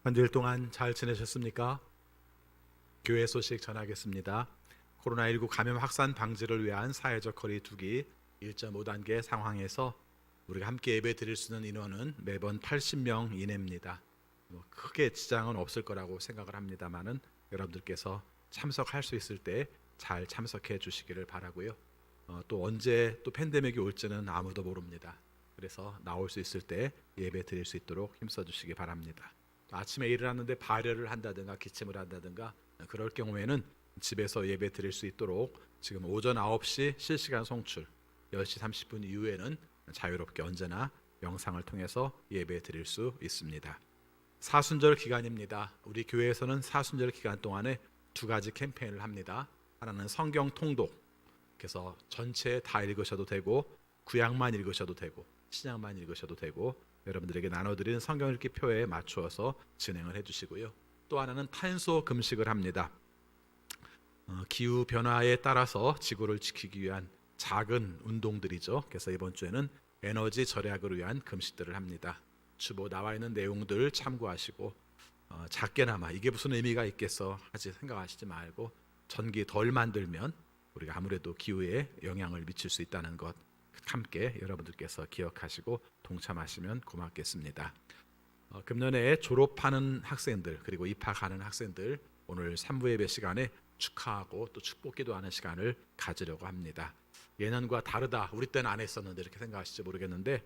한 주일 동안 잘 지내셨습니까? 교회 소식 전하겠습니다. 코로나19 감염 확산 방지를 위한 사회적 거리 두기 1.5단계 상황에서 우리가 함께 예배 드릴 수 있는 인원은 매번 80명 이내입니다. 크게 지장은 없을 거라고 생각을 합니다만은 여러분들께서 참석할 수 있을 때 잘 참석해 주시기를 바라고요. 또 언제 또 팬데믹이 올지는 아무도 모릅니다. 그래서 나올 수 있을 때 예배 드릴 수 있도록 힘써 주시기 바랍니다. 아침에 일어났는데 발열을 한다든가 기침을 한다든가 그럴 경우에는 집에서 예배 드릴 수 있도록 지금 오전 9시 실시간 송출, 10시 30분 이후에는 자유롭게 언제나 영상을 통해서 예배 드릴 수 있습니다. 사순절 기간입니다. 우리 교회에서는 사순절 기간 동안에 두 가지 캠페인을 합니다. 하나는 성경 통독, 그래서 전체 다 읽으셔도 되고 구약만 읽으셔도 되고 신약만 읽으셔도 되고 여러분들에게 나눠드린 성경 읽기 표에 맞추어서 진행을 해주시고요. 또 하나는 탄소 금식을 합니다. 기후 변화에 따라서 지구를 지키기 위한 작은 운동들이죠. 그래서 이번 주에는 에너지 절약을 위한 금식들을 합니다. 주보 나와 있는 내용들 참고하시고 작게나마 이게 무슨 의미가 있겠어 하지 생각하시지 말고 전기 덜 만들면 우리가 아무래도 기후에 영향을 미칠 수 있다는 것 함께 여러분들께서 기억하시고 동참하시면 고맙겠습니다. 금년에 졸업하는 학생들 그리고 입학하는 학생들 오늘 3부 예배 시간에 축하하고 또 축복기도 하는 시간을 가지려고 합니다. 예년과 다르다, 우리 때는 안 했었는데 이렇게 생각하실지 모르겠는데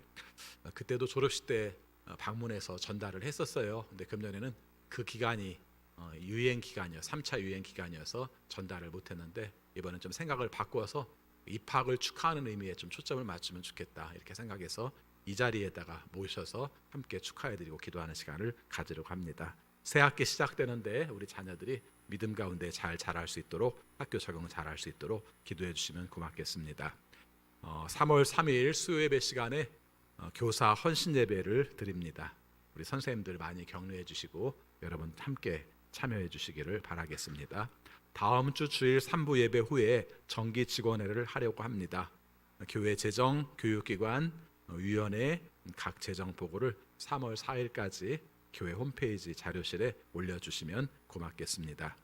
그때도 졸업식 때 방문해서 전달을 했었어요. 근데 금년에는 그 기간이 유행 기간이요, 3차 유행 기간이어서 전달을 못했는데 이번엔 좀 생각을 바꿔서 입학을 축하하는 의미에 좀 초점을 맞추면 좋겠다 이렇게 생각해서 이 자리에다가 모셔서 함께 축하해드리고 기도하는 시간을 가지려고 합니다. 새 학기 시작되는데 우리 자녀들이 믿음 가운데 잘 자랄 수 있도록 학교 적응 잘할 수 있도록 기도해 주시면 고맙겠습니다. 3월 3일 수요 예배 시간에 교사 헌신 예배를 드립니다. 우리 선생님들 많이 격려해 주시고 여러분 함께 참여해 주시기를 바라겠습니다. 다음 주 주일 3부 예배 후에 정기 직원회를 하려고 합니다. 교회 재정 교육기관 위원회 각 재정 보고를 3월 4일까지 교회 홈페이지 자료실에 올려주시면 고맙겠습니다.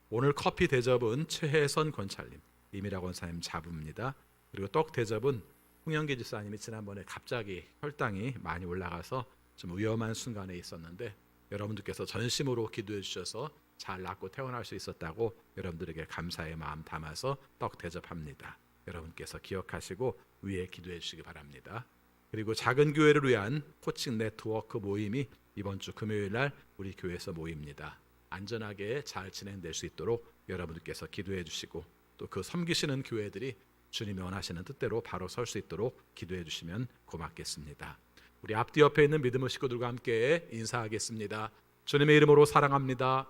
오늘 커피 대접은 최혜선 권찰님, 이미라 권사님 자부입니다. 그리고 떡 대접은 홍영기 집사님이 지난번에 갑자기 혈당이 많이 올라가서 좀 위험한 순간에 있었는데 여러분들께서 전심으로 기도해 주셔서 잘 낫고 태어날 수 있었다고 여러분들에게 감사의 마음 담아서 떡 대접합니다. 여러분께서 기억하시고 위에 기도해 주시기 바랍니다. 그리고 작은 교회를 위한 코칭 네트워크 모임이 이번 주 금요일 날 우리 교회에서 모입니다. 안전하게 잘 진행될 수 있도록 여러분들께서 기도해 주시고 또 그 섬기시는 교회들이 주님이 원하시는 뜻대로 바로 설 수 있도록 기도해 주시면 고맙겠습니다. 우리 앞뒤 옆에 있는 믿음의 식구들과 함께 인사하겠습니다. 주님의 이름으로 사랑합니다.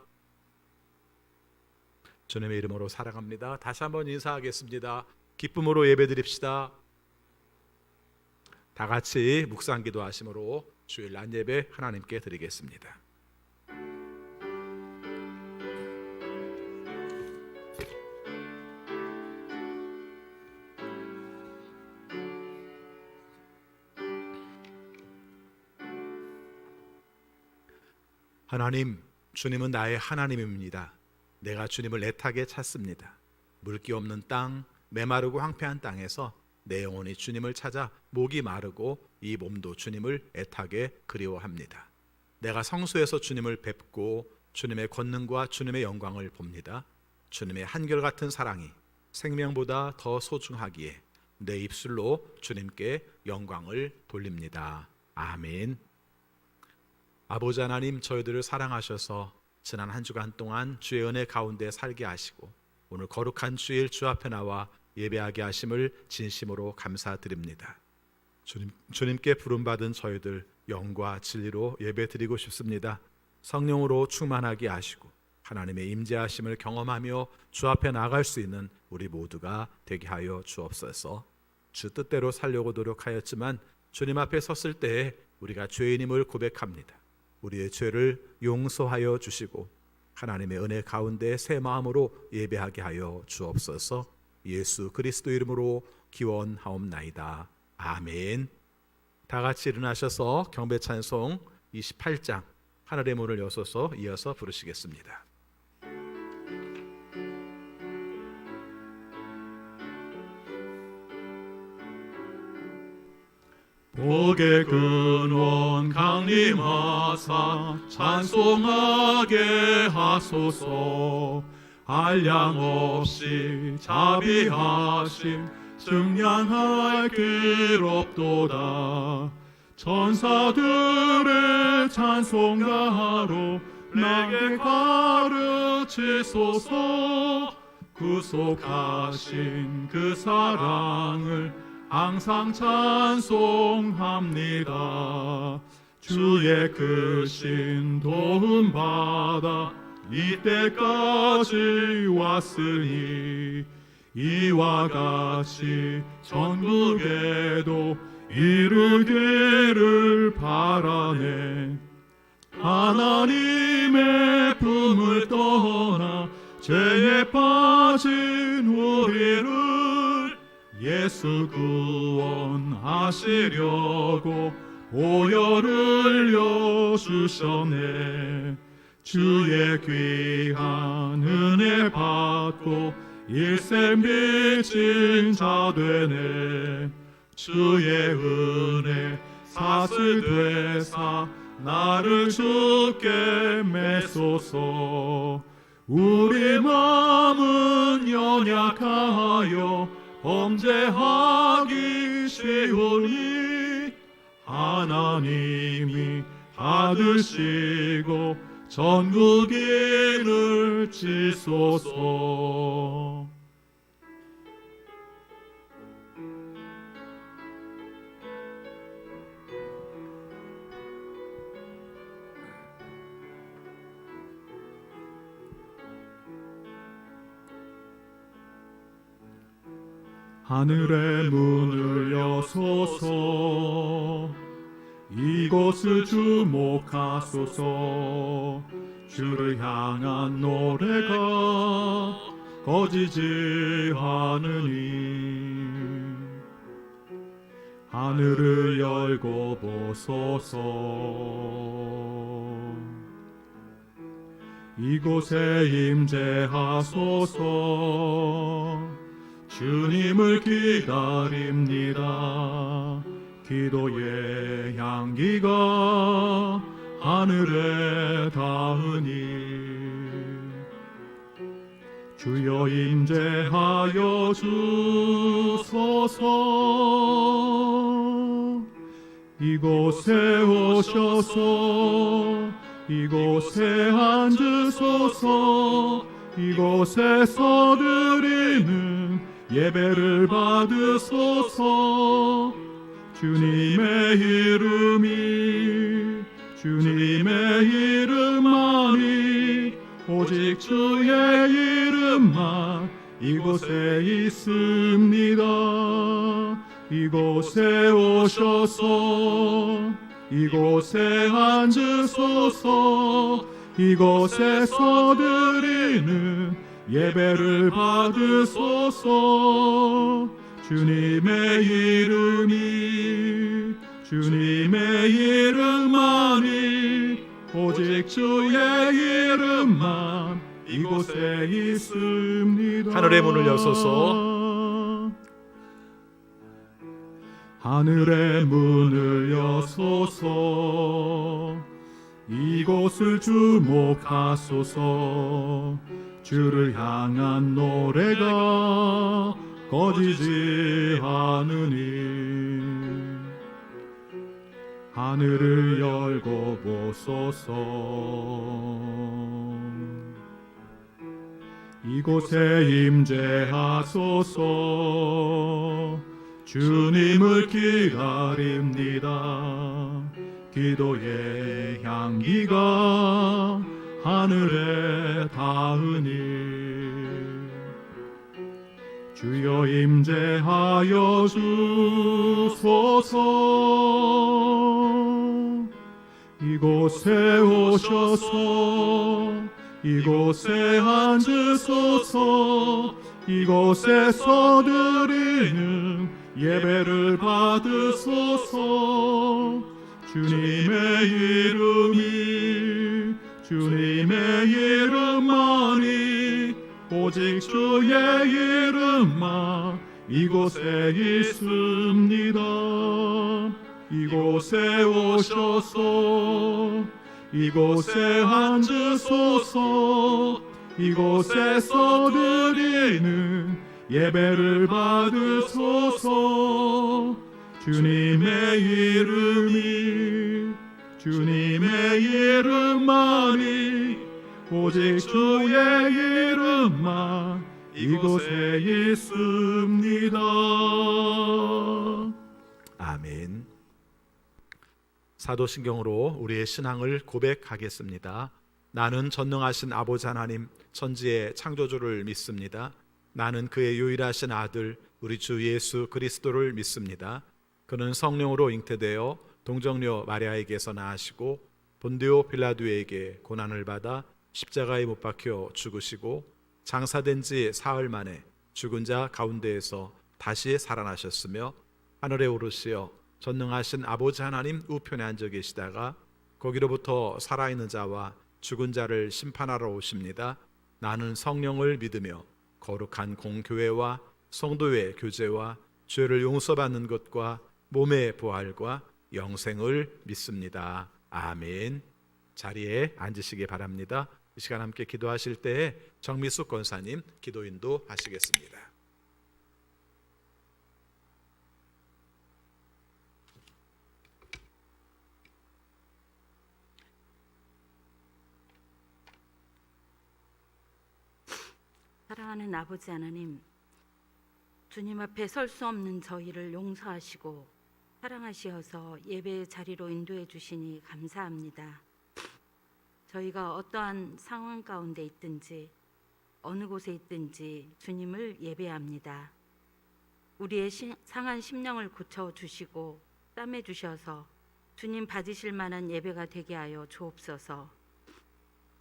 주님의 이름으로 사랑합니다. 다시 한번 인사하겠습니다. 기쁨으로 예배드립시다. 다 같이 묵상 기도하심으로 주일 낮 예배 하나님께 드리겠습니다. 하나님, 주님은 나의 하나님입니다. 내가 주님을 애타게 찾습니다. 물기 없는 땅, 메마르고 황폐한 땅에서 내 영혼이 주님을 찾아 목이 마르고 이 몸도 주님을 애타게 그리워합니다. 내가 성소에서 주님을 뵙고 주님의 권능과 주님의 영광을 봅니다. 주님의 한결같은 사랑이 생명보다 더 소중하기에 내 입술로 주님께 영광을 돌립니다. 아멘. 아버지 하나님, 저희들을 사랑하셔서 지난 한 주간 동안 주의 은혜 가운데 살게 하시고 오늘 거룩한 주일 주 앞에 나와 예배하게 하심을 진심으로 감사드립니다. 주님께 부름받은 저희들 영과 진리로 예배드리고 싶습니다. 성령으로 충만하게 하시고 하나님의 임재하심을 경험하며 주 앞에 나아갈 수 있는 우리 모두가 되게 하여 주옵소서. 주 뜻대로 살려고 노력하였지만 주님 앞에 섰을 때에 우리가 죄인임을 고백합니다. 우리의 죄를 용서하여 주시고 하나님의 은혜 가운데 새 마음으로 예배하게 하여 주옵소서. 예수 그리스도 이름으로 기원하옵나이다. 아멘. 다 같이 일어나셔서 경배 찬송 28장 하늘의 문을 여소서 이어서 부르시겠습니다. 복의 근원 강림하사 찬송하게 하소서. 한량 없이 자비하심 증량할 길 없도다. 천사들의 찬송가로 내게 가르치소서. 구속하신 그 사랑을 항상 찬송합니다. 주의 크신 도움 받아 이때까지 왔으니 이와 같이 전국에도 이르기를 바라네. 하나님의 품을 떠나 죄에 빠진 우리를 예수 구원하시려고 보혈을 여주셨네. 주의 귀한 은혜 받고 일생 빚진 자 되네. 주의 은혜 사슬 되사 나를 주께 메소서. 우리 마음은 연약하여 범죄하기 쉬우니 하나님이 받으시고 전국인을 지소서. 하늘의 문을 여소서. 이곳을 주목하소서. 주를 향한 노래가 꺼지지 않으니 하늘을 열고 보소서. 이곳에 임재하소서. 주님을 기다립니다. 기도의 향기가 하늘에 닿으니 주여 임재하여 주소서. 이곳에 오셔서 이곳에 앉으소서. 이곳에서 드리는 예배를 받으소서. 주님의 이름만이 오직 주의 이름만 이곳에 있습니다. 이곳에 오셔서 이곳에 앉으소서. 이곳에서 드리는 예배를 받으소서. 주님의 이름만이 오직 주의 이름만 이곳에 있습니다. 하늘의 문을 여소서. 하늘의 문을 여소서. 이곳을 주목하소서. 주를 향한 노래가 꺼지지 않으니 하늘을 열고 보소서. 이곳에 임재하소서. 주님을 기다립니다. 기도의 향기가 하늘에 닿으니 주여 임재하여 주소서. 이곳에 오셔서 이곳에 앉으소서. 이곳에서 드리는 예배를 받으소서. 주님의 이름이 주님의 이름만이 오직 주의 이름만 이곳에 있습니다. 이곳에 오셔서 이곳에 앉으소서. 이곳에서 드리는 예배를 받으소서. 주님의 이름만이 오직 주의 이름만 이곳에 있습니다. 아멘. 사도신경으로 우리의 신앙을 고백하겠습니다. 나는 전능하신 아버지 하나님 천지의 창조주를 믿습니다. 나는 그의 유일하신 아들 우리 주 예수 그리스도를 믿습니다. 그는 성령으로 잉태되어 동정녀 마리아에게서 나시고 본디오 빌라도에게 고난을 받아 십자가에 못 박혀 죽으시고 장사된 지 사흘 만에 죽은 자 가운데에서 다시 살아나셨으며 하늘에 오르시어 전능하신 아버지 하나님 우편에 앉아 계시다가 거기로부터 살아있는 자와 죽은 자를 심판하러 오십니다. 나는 성령을 믿으며 거룩한 공교회와 성도의 교제와 죄를 용서받는 것과 몸의 부활과 영생을 믿습니다. 아멘. 자리에 앉으시기 바랍니다. 이 시간 함께 기도하실 때에 정미숙 권사님 기도 인도하시겠습니다. 사랑하는 아버지 하나님, 주님 앞에 설 수 없는 저희를 용서하시고 사랑하시어서 예배의 자리로 인도해 주시니 감사합니다. 저희가 어떠한 상황 가운데 있든지 어느 곳에 있든지 주님을 예배합니다. 우리의 상한 심령을 고쳐주시고 싸매주셔서 주님 받으실 만한 예배가 되게 하여 주옵소서.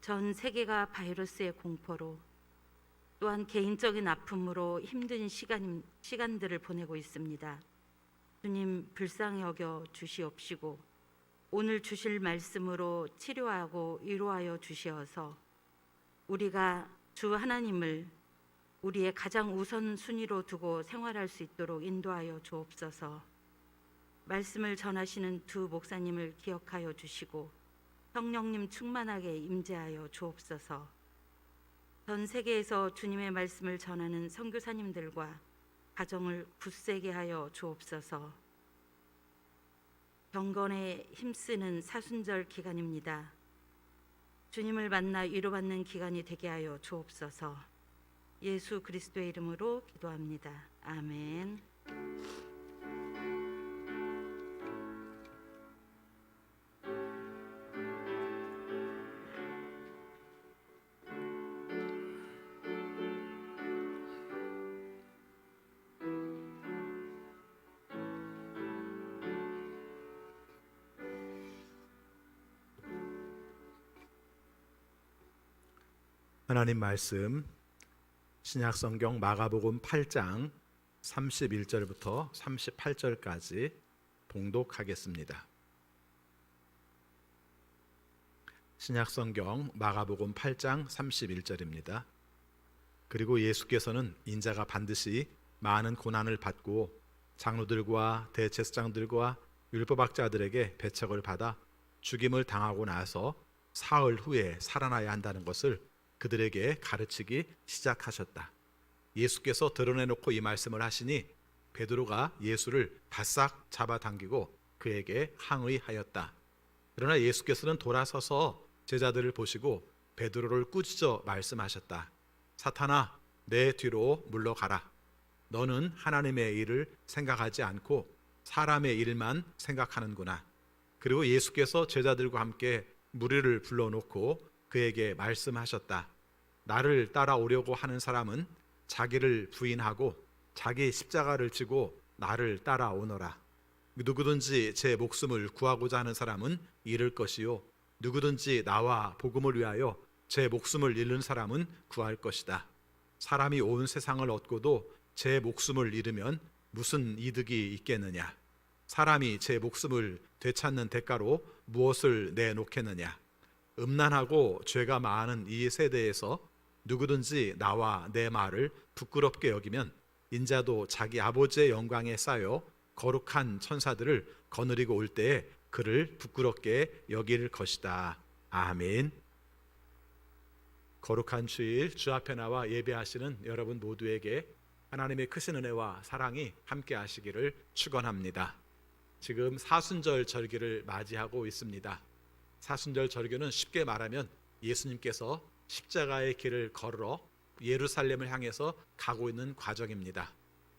전 세계가 바이러스의 공포로 또한 개인적인 아픔으로 힘든 시간들을 보내고 있습니다. 주님 불쌍히 여겨 주시옵시고 오늘 주실 말씀으로 치료하고 위로하여 주시어서 우리가 주 하나님을 우리의 가장 우선순위로 두고 생활할 수 있도록 인도하여 주옵소서. 말씀을 전하시는 두 목사님을 기억하여 주시고 성령님 충만하게 임재하여 주옵소서. 전 세계에서 주님의 말씀을 전하는 선교사님들과 가정을 굳세게 하여 주옵소서. 경건에 힘쓰는 사순절 기간입니다. 주님을 만나 위로받는 기간이 되게 하여 주옵소서. 예수 그리스도의 이름으로 기도합니다. 아멘. 하나님 말씀 신약성경 마가복음 8장 31절부터 38절까지 봉독하겠습니다. 신약성경 마가복음 8장 31절입니다. 그리고 예수께서는 인자가 반드시 많은 고난을 받고 장로들과 대제사장들과 율법학자들에게 배척을 받아 죽임을 당하고 나서 사흘 후에 살아나야 한다는 것을 그들에게 가르치기 시작하셨다. 예수께서 드러내놓고 이 말씀을 하시니 베드로가 예수를 바싹 잡아당기고 그에게 항의하였다. 그러나 예수께서는 돌아서서 제자들을 보시고 베드로를 꾸짖어 말씀하셨다. 사탄아, 내 뒤로 물러가라. 너는 하나님의 일을 생각하지 않고 사람의 일만 생각하는구나. 그리고 예수께서 제자들과 함께 무리를 불러놓고 그에게 말씀하셨다. 나를 따라오려고 하는 사람은 자기를 부인하고 자기 십자가를 지고 나를 따라오너라. 누구든지 제 목숨을 구하고자 하는 사람은 잃을 것이요 누구든지 나와 복음을 위하여 제 목숨을 잃는 사람은 구할 것이다. 사람이 온 세상을 얻고도 제 목숨을 잃으면 무슨 이득이 있겠느냐? 사람이 제 목숨을 되찾는 대가로 무엇을 내놓겠느냐? 음란하고 죄가 많은 이 세대에서 누구든지 나와 내 말을 부끄럽게 여기면 인자도 자기 아버지의 영광에 쌓여 거룩한 천사들을 거느리고 올 때에 그를 부끄럽게 여길 것이다. 아멘. 거룩한 주일 주 앞에 나와 예배하시는 여러분 모두에게 하나님의 크신 은혜와 사랑이 함께 하시기를 축원합니다. 지금 사순절 절기를 맞이하고 있습니다. 사순절 절기는 쉽게 말하면 예수님께서 십자가의 길을 걸어 예루살렘을 향해서 가고 있는 과정입니다.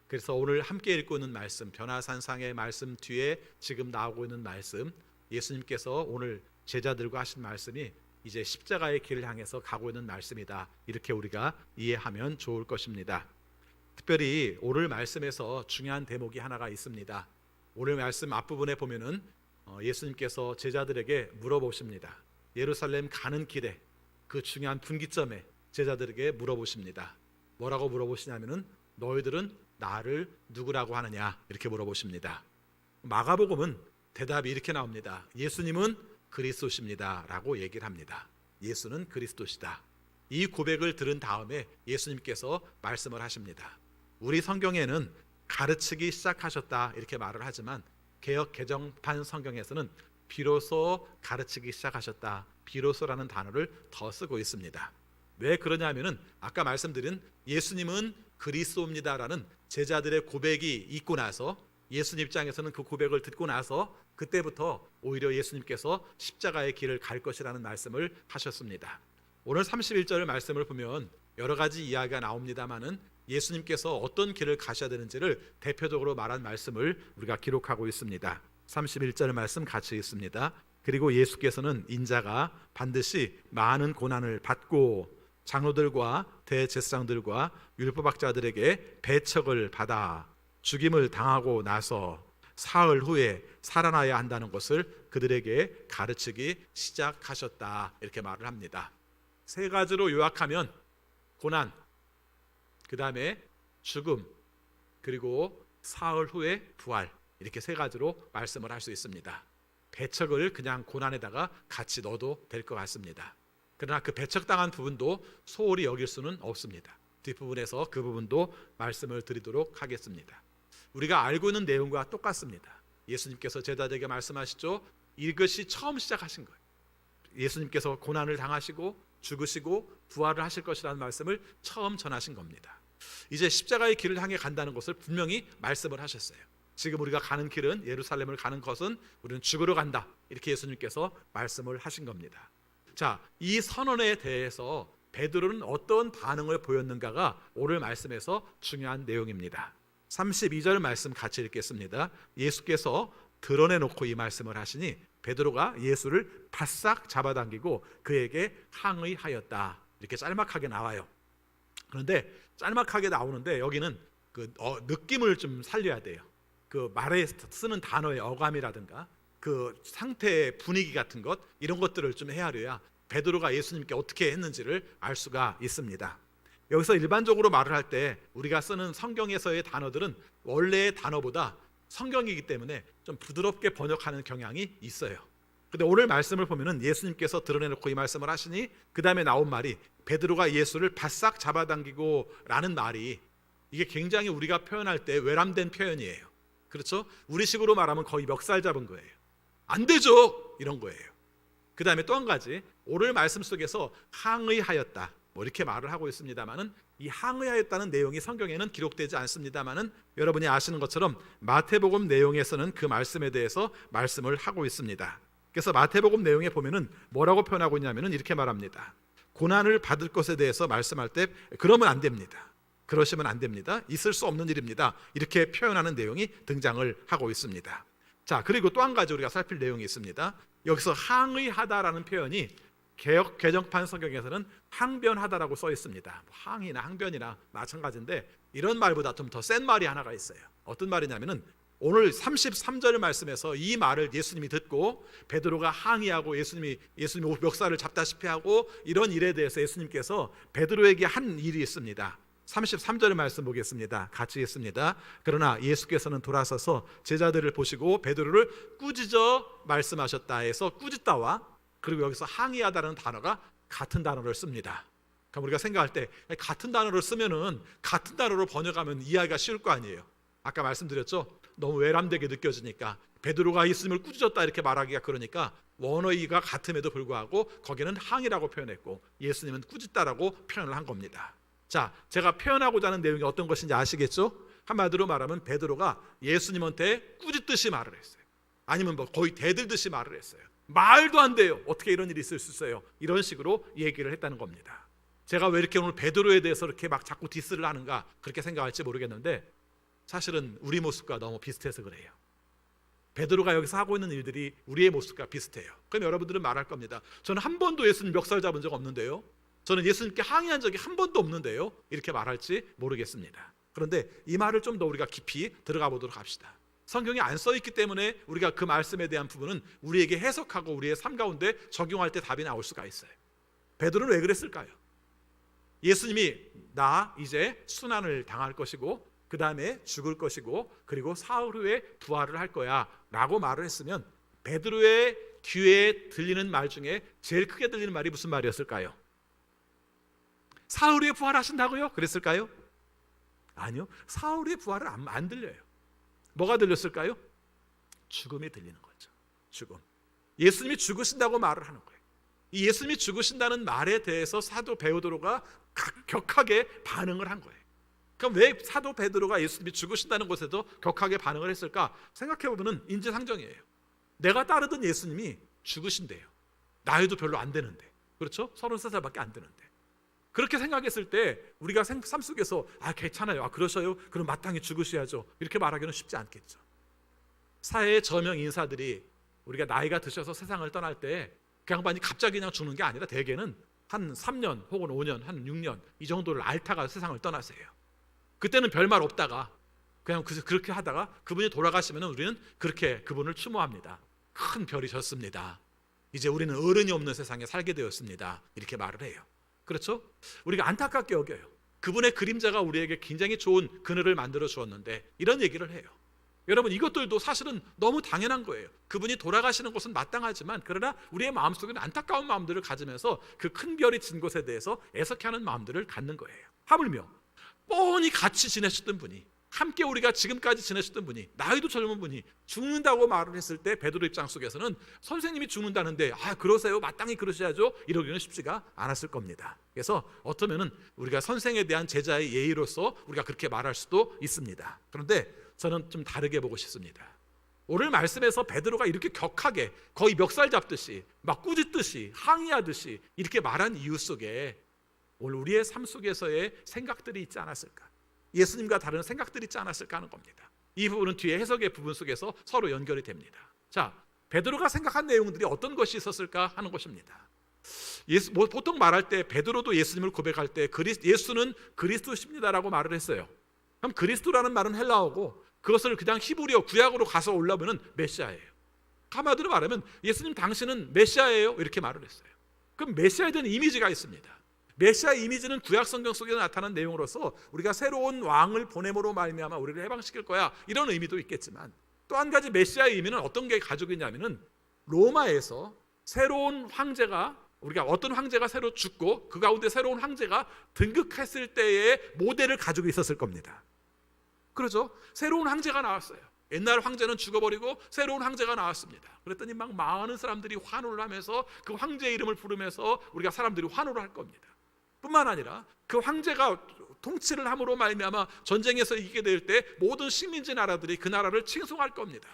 그래서 오늘 함께 읽고 있는 말씀, 변화산상의 말씀 뒤에 지금 나오고 있는 말씀, 예수님께서 오늘 제자들과 하신 말씀이 이제 십자가의 길을 향해서 가고 있는 말씀이다. 이렇게 우리가 이해하면 좋을 것입니다. 특별히 오늘 말씀에서 중요한 대목이 하나가 있습니다. 오늘 말씀 앞부분에 보면은 예수님께서 제자들에게 물어보십니다. 예루살렘 가는 길에 그 중요한 분기점에 제자들에게 물어보십니다. 뭐라고 물어보시냐면은 너희들은 나를 누구라고 하느냐 이렇게 물어보십니다. 마가복음은 대답이 이렇게 나옵니다. 예수님은 그리스도십니다 라고 얘기를 합니다. 예수는 그리스도시다. 이 고백을 들은 다음에 예수님께서 말씀을 하십니다. 우리 성경에는 가르치기 시작하셨다 이렇게 말을 하지만 개역 개정판 성경에서는 비로소 가르치기 시작하셨다, 비로소라는 단어를 더 쓰고 있습니다. 왜 그러냐면은 아까 말씀드린 예수님은 그리스도입니다라는 제자들의 고백이 있고 나서 예수님 입장에서는 그 고백을 듣고 나서 그때부터 오히려 예수님께서 십자가의 길을 갈 것이라는 말씀을 하셨습니다. 오늘 31절 말씀을 보면 여러 가지 이야기가 나옵니다마는 예수님께서 어떤 길을 가셔야 되는지를 대표적으로 말한 말씀을 우리가 기록하고 있습니다. 31절 말씀 같이 읽습니다. 그리고 예수께서는 인자가 반드시 많은 고난을 받고 장로들과 대제사장들과 율법학자들에게 배척을 받아 죽임을 당하고 나서 사흘 후에 살아나야 한다는 것을 그들에게 가르치기 시작하셨다 이렇게 말을 합니다. 세 가지로 요약하면 고난, 그 다음에 죽음, 그리고 사흘 후에 부활, 이렇게 세 가지로 말씀을 할 수 있습니다. 배척을 그냥 고난에다가 같이 넣어도 될 것 같습니다. 그러나 그 배척당한 부분도 소홀히 여길 수는 없습니다. 뒷부분에서 그 부분도 말씀을 드리도록 하겠습니다. 우리가 알고 있는 내용과 똑같습니다. 예수님께서 제자들에게 말씀하시죠. 이것이 처음 시작하신 거예요. 예수님께서 고난을 당하시고 죽으시고 부활을 하실 것이라는 말씀을 처음 전하신 겁니다. 이제 십자가의 길을 향해 간다는 것을 분명히 말씀을 하셨어요. 지금 우리가 가는 길은, 예루살렘을 가는 것은 우리는 죽으러 간다, 이렇게 예수님께서 말씀을 하신 겁니다. 자, 이 선언에 대해서 베드로는 어떤 반응을 보였는가가 오늘 말씀에서 중요한 내용입니다. 32절 말씀 같이 읽겠습니다. 예수께서 드러내놓고 이 말씀을 하시니 베드로가 예수를 바싹 잡아당기고 그에게 항의하였다, 이렇게 짤막하게 나와요. 그런데 짤막하게 나오는데 여기는 그 느낌을 좀 살려야 돼요. 그 말에 쓰는 단어의 어감이라든가 그 상태의 분위기 같은 것, 이런 것들을 좀 헤아려야 베드로가 예수님께 어떻게 했는지를 알 수가 있습니다. 여기서 일반적으로 말을 할 때 우리가 쓰는 성경에서의 단어들은 원래의 단어보다 성경이기 때문에 좀 부드럽게 번역하는 경향이 있어요. 근데 오늘 말씀을 보면은 예수님께서 드러내놓고 이 말씀을 하시니 그 다음에 나온 말이 베드로가 예수를 바싹 잡아당기고 라는 말이, 이게 굉장히 우리가 표현할 때 외람된 표현이에요. 그렇죠? 우리식으로 말하면 거의 멱살 잡은 거예요. 안 되죠, 이런 거예요. 그 다음에 또 한 가지, 오늘 말씀 속에서 항의하였다, 뭐 이렇게 말을 하고 있습니다만은 이 항의하였다는 내용이 성경에는 기록되지 않습니다만은 여러분이 아시는 것처럼 마태복음 내용에서는 그 말씀에 대해서 말씀을 하고 있습니다. 그래서 마태복음 내용에 보면은 뭐라고 표현하고 있냐면은 이렇게 말합니다. 고난을 받을 것에 대해서 말씀할 때 그러면 안 됩니다, 그러시면 안 됩니다, 있을 수 없는 일입니다, 이렇게 표현하는 내용이 등장을 하고 있습니다. 자, 그리고 또 한 가지 우리가 살필 내용이 있습니다. 여기서 항의하다라는 표현이 개역 개정판 성경에서는 항변하다라고 써 있습니다. 항이나 항변이나 마찬가지인데 이런 말보다 좀 더 센 말이 하나가 있어요. 어떤 말이냐면은 오늘 33절 말씀에서 이 말을 예수님이 듣고 베드로가 항의하고 예수님이 멱살을 잡다시피 하고 이런 일에 대해서 예수님께서 베드로에게 한 일이 있습니다. 33절 말씀 보겠습니다. 같이 읽습니다. 그러나 예수께서는 돌아서서 제자들을 보시고 베드로를 꾸짖어 말씀하셨다 해서 꾸짖다와 그리고 여기서 항의하다는 단어가 같은 단어를 씁니다. 그럼 우리가 생각할 때 같은 단어를 쓰면은 같은 단어로 번역하면 이해하기가 쉬울 거 아니에요. 아까 말씀드렸죠. 너무 외람되게 느껴지니까 베드로가 예수님을 꾸짖었다 이렇게 말하기가 그러니까 원어의가 같음에도 불구하고 거기는 항의라고 표현했고 예수님은 꾸짖다라고 표현을 한 겁니다. 자, 제가 표현하고자 하는 내용이 어떤 것인지 아시겠죠? 한마디로 말하면 베드로가 예수님한테 꾸짖듯이 말을 했어요. 아니면 뭐 거의 대들듯이 말을 했어요. 말도 안 돼요. 어떻게 이런 일이 있을 수 있어요? 이런 식으로 얘기를 했다는 겁니다. 제가 왜 이렇게 오늘 베드로에 대해서 이렇게 막 자꾸 디스를 하는가 그렇게 생각할지 모르겠는데 사실은 우리 모습과 너무 비슷해서 그래요. 베드로가 여기서 하고 있는 일들이 우리의 모습과 비슷해요. 그럼 여러분들은 말할 겁니다. 저는 한 번도 예수님 멱살 잡은 적 없는데요. 저는 예수님께 항의한 적이 한 번도 없는데요. 이렇게 말할지 모르겠습니다. 그런데 이 말을 좀 더 우리가 깊이 들어가 보도록 합시다. 성경에 안 써 있기 때문에 우리가 그 말씀에 대한 부분은 우리에게 해석하고 우리의 삶 가운데 적용할 때 답이 나올 수가 있어요. 베드로는 왜 그랬을까요? 예수님이 나 이제 순환을 당할 것이고 그 다음에 죽을 것이고 그리고 사흘 후에 부활을 할 거야 라고 말을 했으면 베드로의 귀에 들리는 말 중에 제일 크게 들리는 말이 무슨 말이었을까요? 사흘 후에 부활하신다고요? 그랬을까요? 아니요. 사흘 후에 부활은 안 들려요. 뭐가 들렸을까요? 죽음이 들리는 거죠. 죽음. 예수님이 죽으신다고 말을 하는 거예요. 이 예수님이 죽으신다는 말에 대해서 사도 베드로가 격하게 반응을 한 거예요. 그럼 왜 사도 베드로가 예수님이 죽으신다는 것에도 격하게 반응을 했을까? 생각해보면 인지상정이에요. 내가 따르던 예수님이 죽으신대요. 나이도 별로 안 되는데, 그렇죠? 33살밖에 안 되는데. 그렇게 생각했을 때 우리가 삶 속에서 괜찮아요, 그러셔요? 그럼 마땅히 죽으셔야죠, 이렇게 말하기는 쉽지 않겠죠. 사회의 저명 인사들이 우리가 나이가 드셔서 세상을 떠날 때 그 양반이 갑자기 그냥 죽는 게 아니라 대개는 한 3년 혹은 5년, 한 6년 이 정도를 앓다가 세상을 떠나세요. 그때는 별말 없다가 그냥 그렇게 하다가 그분이 돌아가시면 우리는 그렇게 그분을 추모합니다. 큰 별이 졌습니다. 이제 우리는 어른이 없는 세상에 살게 되었습니다. 이렇게 말을 해요. 그렇죠? 우리가 안타깝게 여겨요. 그분의 그림자가 우리에게 굉장히 좋은 그늘을 만들어 주었는데 이런 얘기를 해요. 여러분, 이것들도 사실은 너무 당연한 거예요. 그분이 돌아가시는 것은 마땅하지만 그러나 우리의 마음속에는 안타까운 마음들을 가지면서 그 큰 별이 진 것에 대해서 애석해하는 마음들을 갖는 거예요. 하물며 뻔히 같이 지내셨던 분이, 함께 우리가 지금까지 지내셨던 분이, 나이도 젊은 분이 죽는다고 말을 했을 때 베드로 입장 속에서는 선생님이 죽는다는데 그러세요? 마땅히 그러셔야죠? 이러기는 쉽지가 않았을 겁니다. 그래서 어쩌면은 우리가 선생에 대한 제자의 예의로서 우리가 그렇게 말할 수도 있습니다. 그런데 저는 좀 다르게 보고 싶습니다. 오늘 말씀에서 베드로가 이렇게 격하게 거의 멱살 잡듯이 막 꾸짖듯이 항의하듯이 이렇게 말한 이유 속에 오늘 우리의 삶 속에서의 생각들이 있지 않았을까, 예수님과 다른 생각들이 있지 않았을까 하는 겁니다. 이 부분은 뒤에 해석의 부분 속에서 서로 연결이 됩니다. 자, 베드로가 생각한 내용들이 어떤 것이 있었을까 하는 것입니다. 보통 말할 때 베드로도 예수님을 고백할 때 예수는 그리스도십니다라고 말을 했어요. 그럼 그리스도라는 말은 헬라어고 그것을 그냥 히브리어 구약으로 가서 올라오면 메시아예요. 한마디로 말하면 예수님 당신은 메시아예요 이렇게 말을 했어요. 그럼 메시아에 대한 이미지가 있습니다. 메시아 이미지는 구약 성경 속에 나타난 내용으로서 우리가 새로운 왕을 보냄으로 말미암아 우리를 해방시킬 거야 이런 의미도 있겠지만 또 한 가지 메시아의 의미는 어떤 게 가지고 있냐면은 로마에서 새로운 황제가, 우리가 어떤 황제가 새로 죽고 그 가운데 새로운 황제가 등극했을 때의 모델을 가지고 있었을 겁니다. 그렇죠? 새로운 황제가 나왔어요. 옛날 황제는 죽어버리고 새로운 황제가 나왔습니다. 그랬더니 막 많은 사람들이 환호를 하면서 그 황제의 이름을 부르면서 우리가 사람들이 환호를 할 겁니다. 뿐만 아니라 그 황제가 통치를 함으로 말미암아 전쟁에서 이기게 될 때 모든 식민지 나라들이 그 나라를 칭송할 겁니다.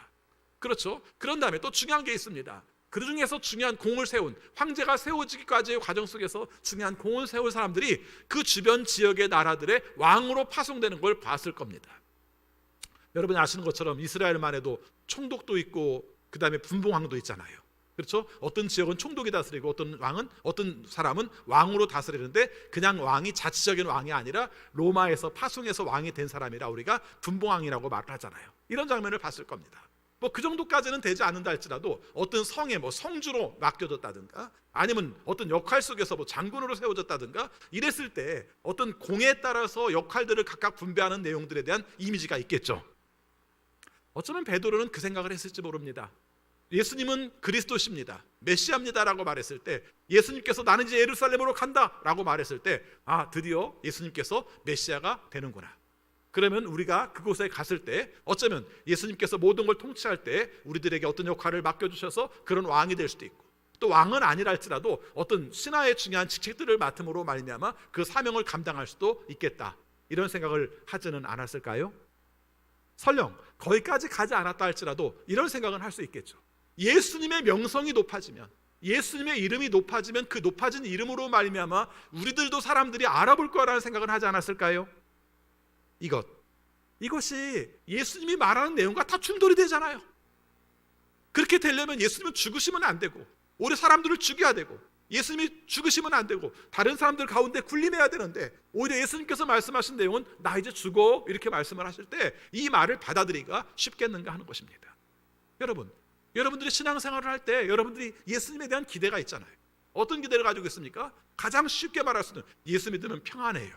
그렇죠? 그런 다음에 또 중요한 게 있습니다. 그 중에서 중요한 공을 세운, 황제가 세워지기까지의 과정 속에서 중요한 공을 세운 사람들이 그 주변 지역의 나라들의 왕으로 파송되는 걸 봤을 겁니다. 여러분이 아시는 것처럼 이스라엘만 해도 총독도 있고 그 다음에 분봉왕도 있잖아요. 그렇죠? 어떤 지역은 총독이 다스리고 어떤 사람은 왕으로 다스리는데 그냥 왕이 자치적인 왕이 아니라 로마에서 파송해서 왕이 된 사람이라 우리가 분봉왕이라고 말을 하잖아요. 이런 장면을 봤을 겁니다. 그 정도까지는 되지 않는다 할지라도 어떤 성에 성주로 맡겨졌다든가 아니면 어떤 역할 속에서 장군으로 세워졌다든가 이랬을 때 어떤 공에 따라서 역할들을 각각 분배하는 내용들에 대한 이미지가 있겠죠. 어쩌면 베드로는 그 생각을 했을지 모릅니다. 예수님은 그리스도십니다, 메시아입니다라고 말했을 때, 예수님께서 나는 이제 예루살렘으로 간다라고 말했을 때, 아, 드디어 예수님께서 메시아가 되는구나. 그러면 우리가 그곳에 갔을 때 어쩌면 예수님께서 모든 걸 통치할 때 우리들에게 어떤 역할을 맡겨주셔서 그런 왕이 될 수도 있고, 또 왕은 아니라 할지라도 어떤 신하의 중요한 직책들을 맡음으로 말미암아 그 사명을 감당할 수도 있겠다, 이런 생각을 하지는 않았을까요? 설령 거기까지 가지 않았다 할지라도 이런 생각은 할 수 있겠죠. 예수님의 명성이 높아지면, 예수님의 이름이 높아지면 그 높아진 이름으로 말미암아 우리들도 사람들이 알아볼 거라는 생각은 하지 않았을까요? 이것이 예수님이 말하는 내용과 다 충돌이 되잖아요. 그렇게 되려면 예수님은 죽으시면 안 되고, 오히려 사람들을 죽여야 되고, 예수님이 죽으시면 안 되고 다른 사람들 가운데 군림해야 되는데, 오히려 예수님께서 말씀하신 내용은 나 이제 죽어 이렇게 말씀을 하실 때 이 말을 받아들이기가 쉽겠는가 하는 것입니다. 여러분들이 신앙생활을 할 때 여러분들이 예수님에 대한 기대가 있잖아요. 어떤 기대를 가지고 있습니까? 가장 쉽게 말할 수 있는, 예수 믿으면 평안해요.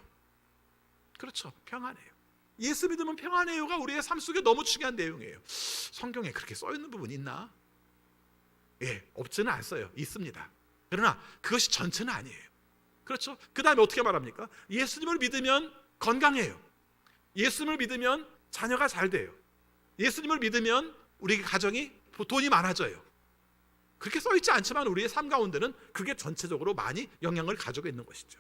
그렇죠, 평안해요. 예수 믿으면 평안해요가 우리의 삶 속에 너무 중요한 내용이에요. 성경에 그렇게 써 있는 부분이 있나? 예, 없지는 않어요. 있습니다. 그러나 그것이 전체는 아니에요. 그렇죠? 그 다음에 어떻게 말합니까? 예수님을 믿으면 건강해요. 예수님을 믿으면 자녀가 잘 돼요. 예수님을 믿으면 우리 가정이 돈이 많아져요. 그렇게 써 있지 않지만 우리의 삶 가운데는 그게 전체적으로 많이 영향을 가지고 있는 것이죠.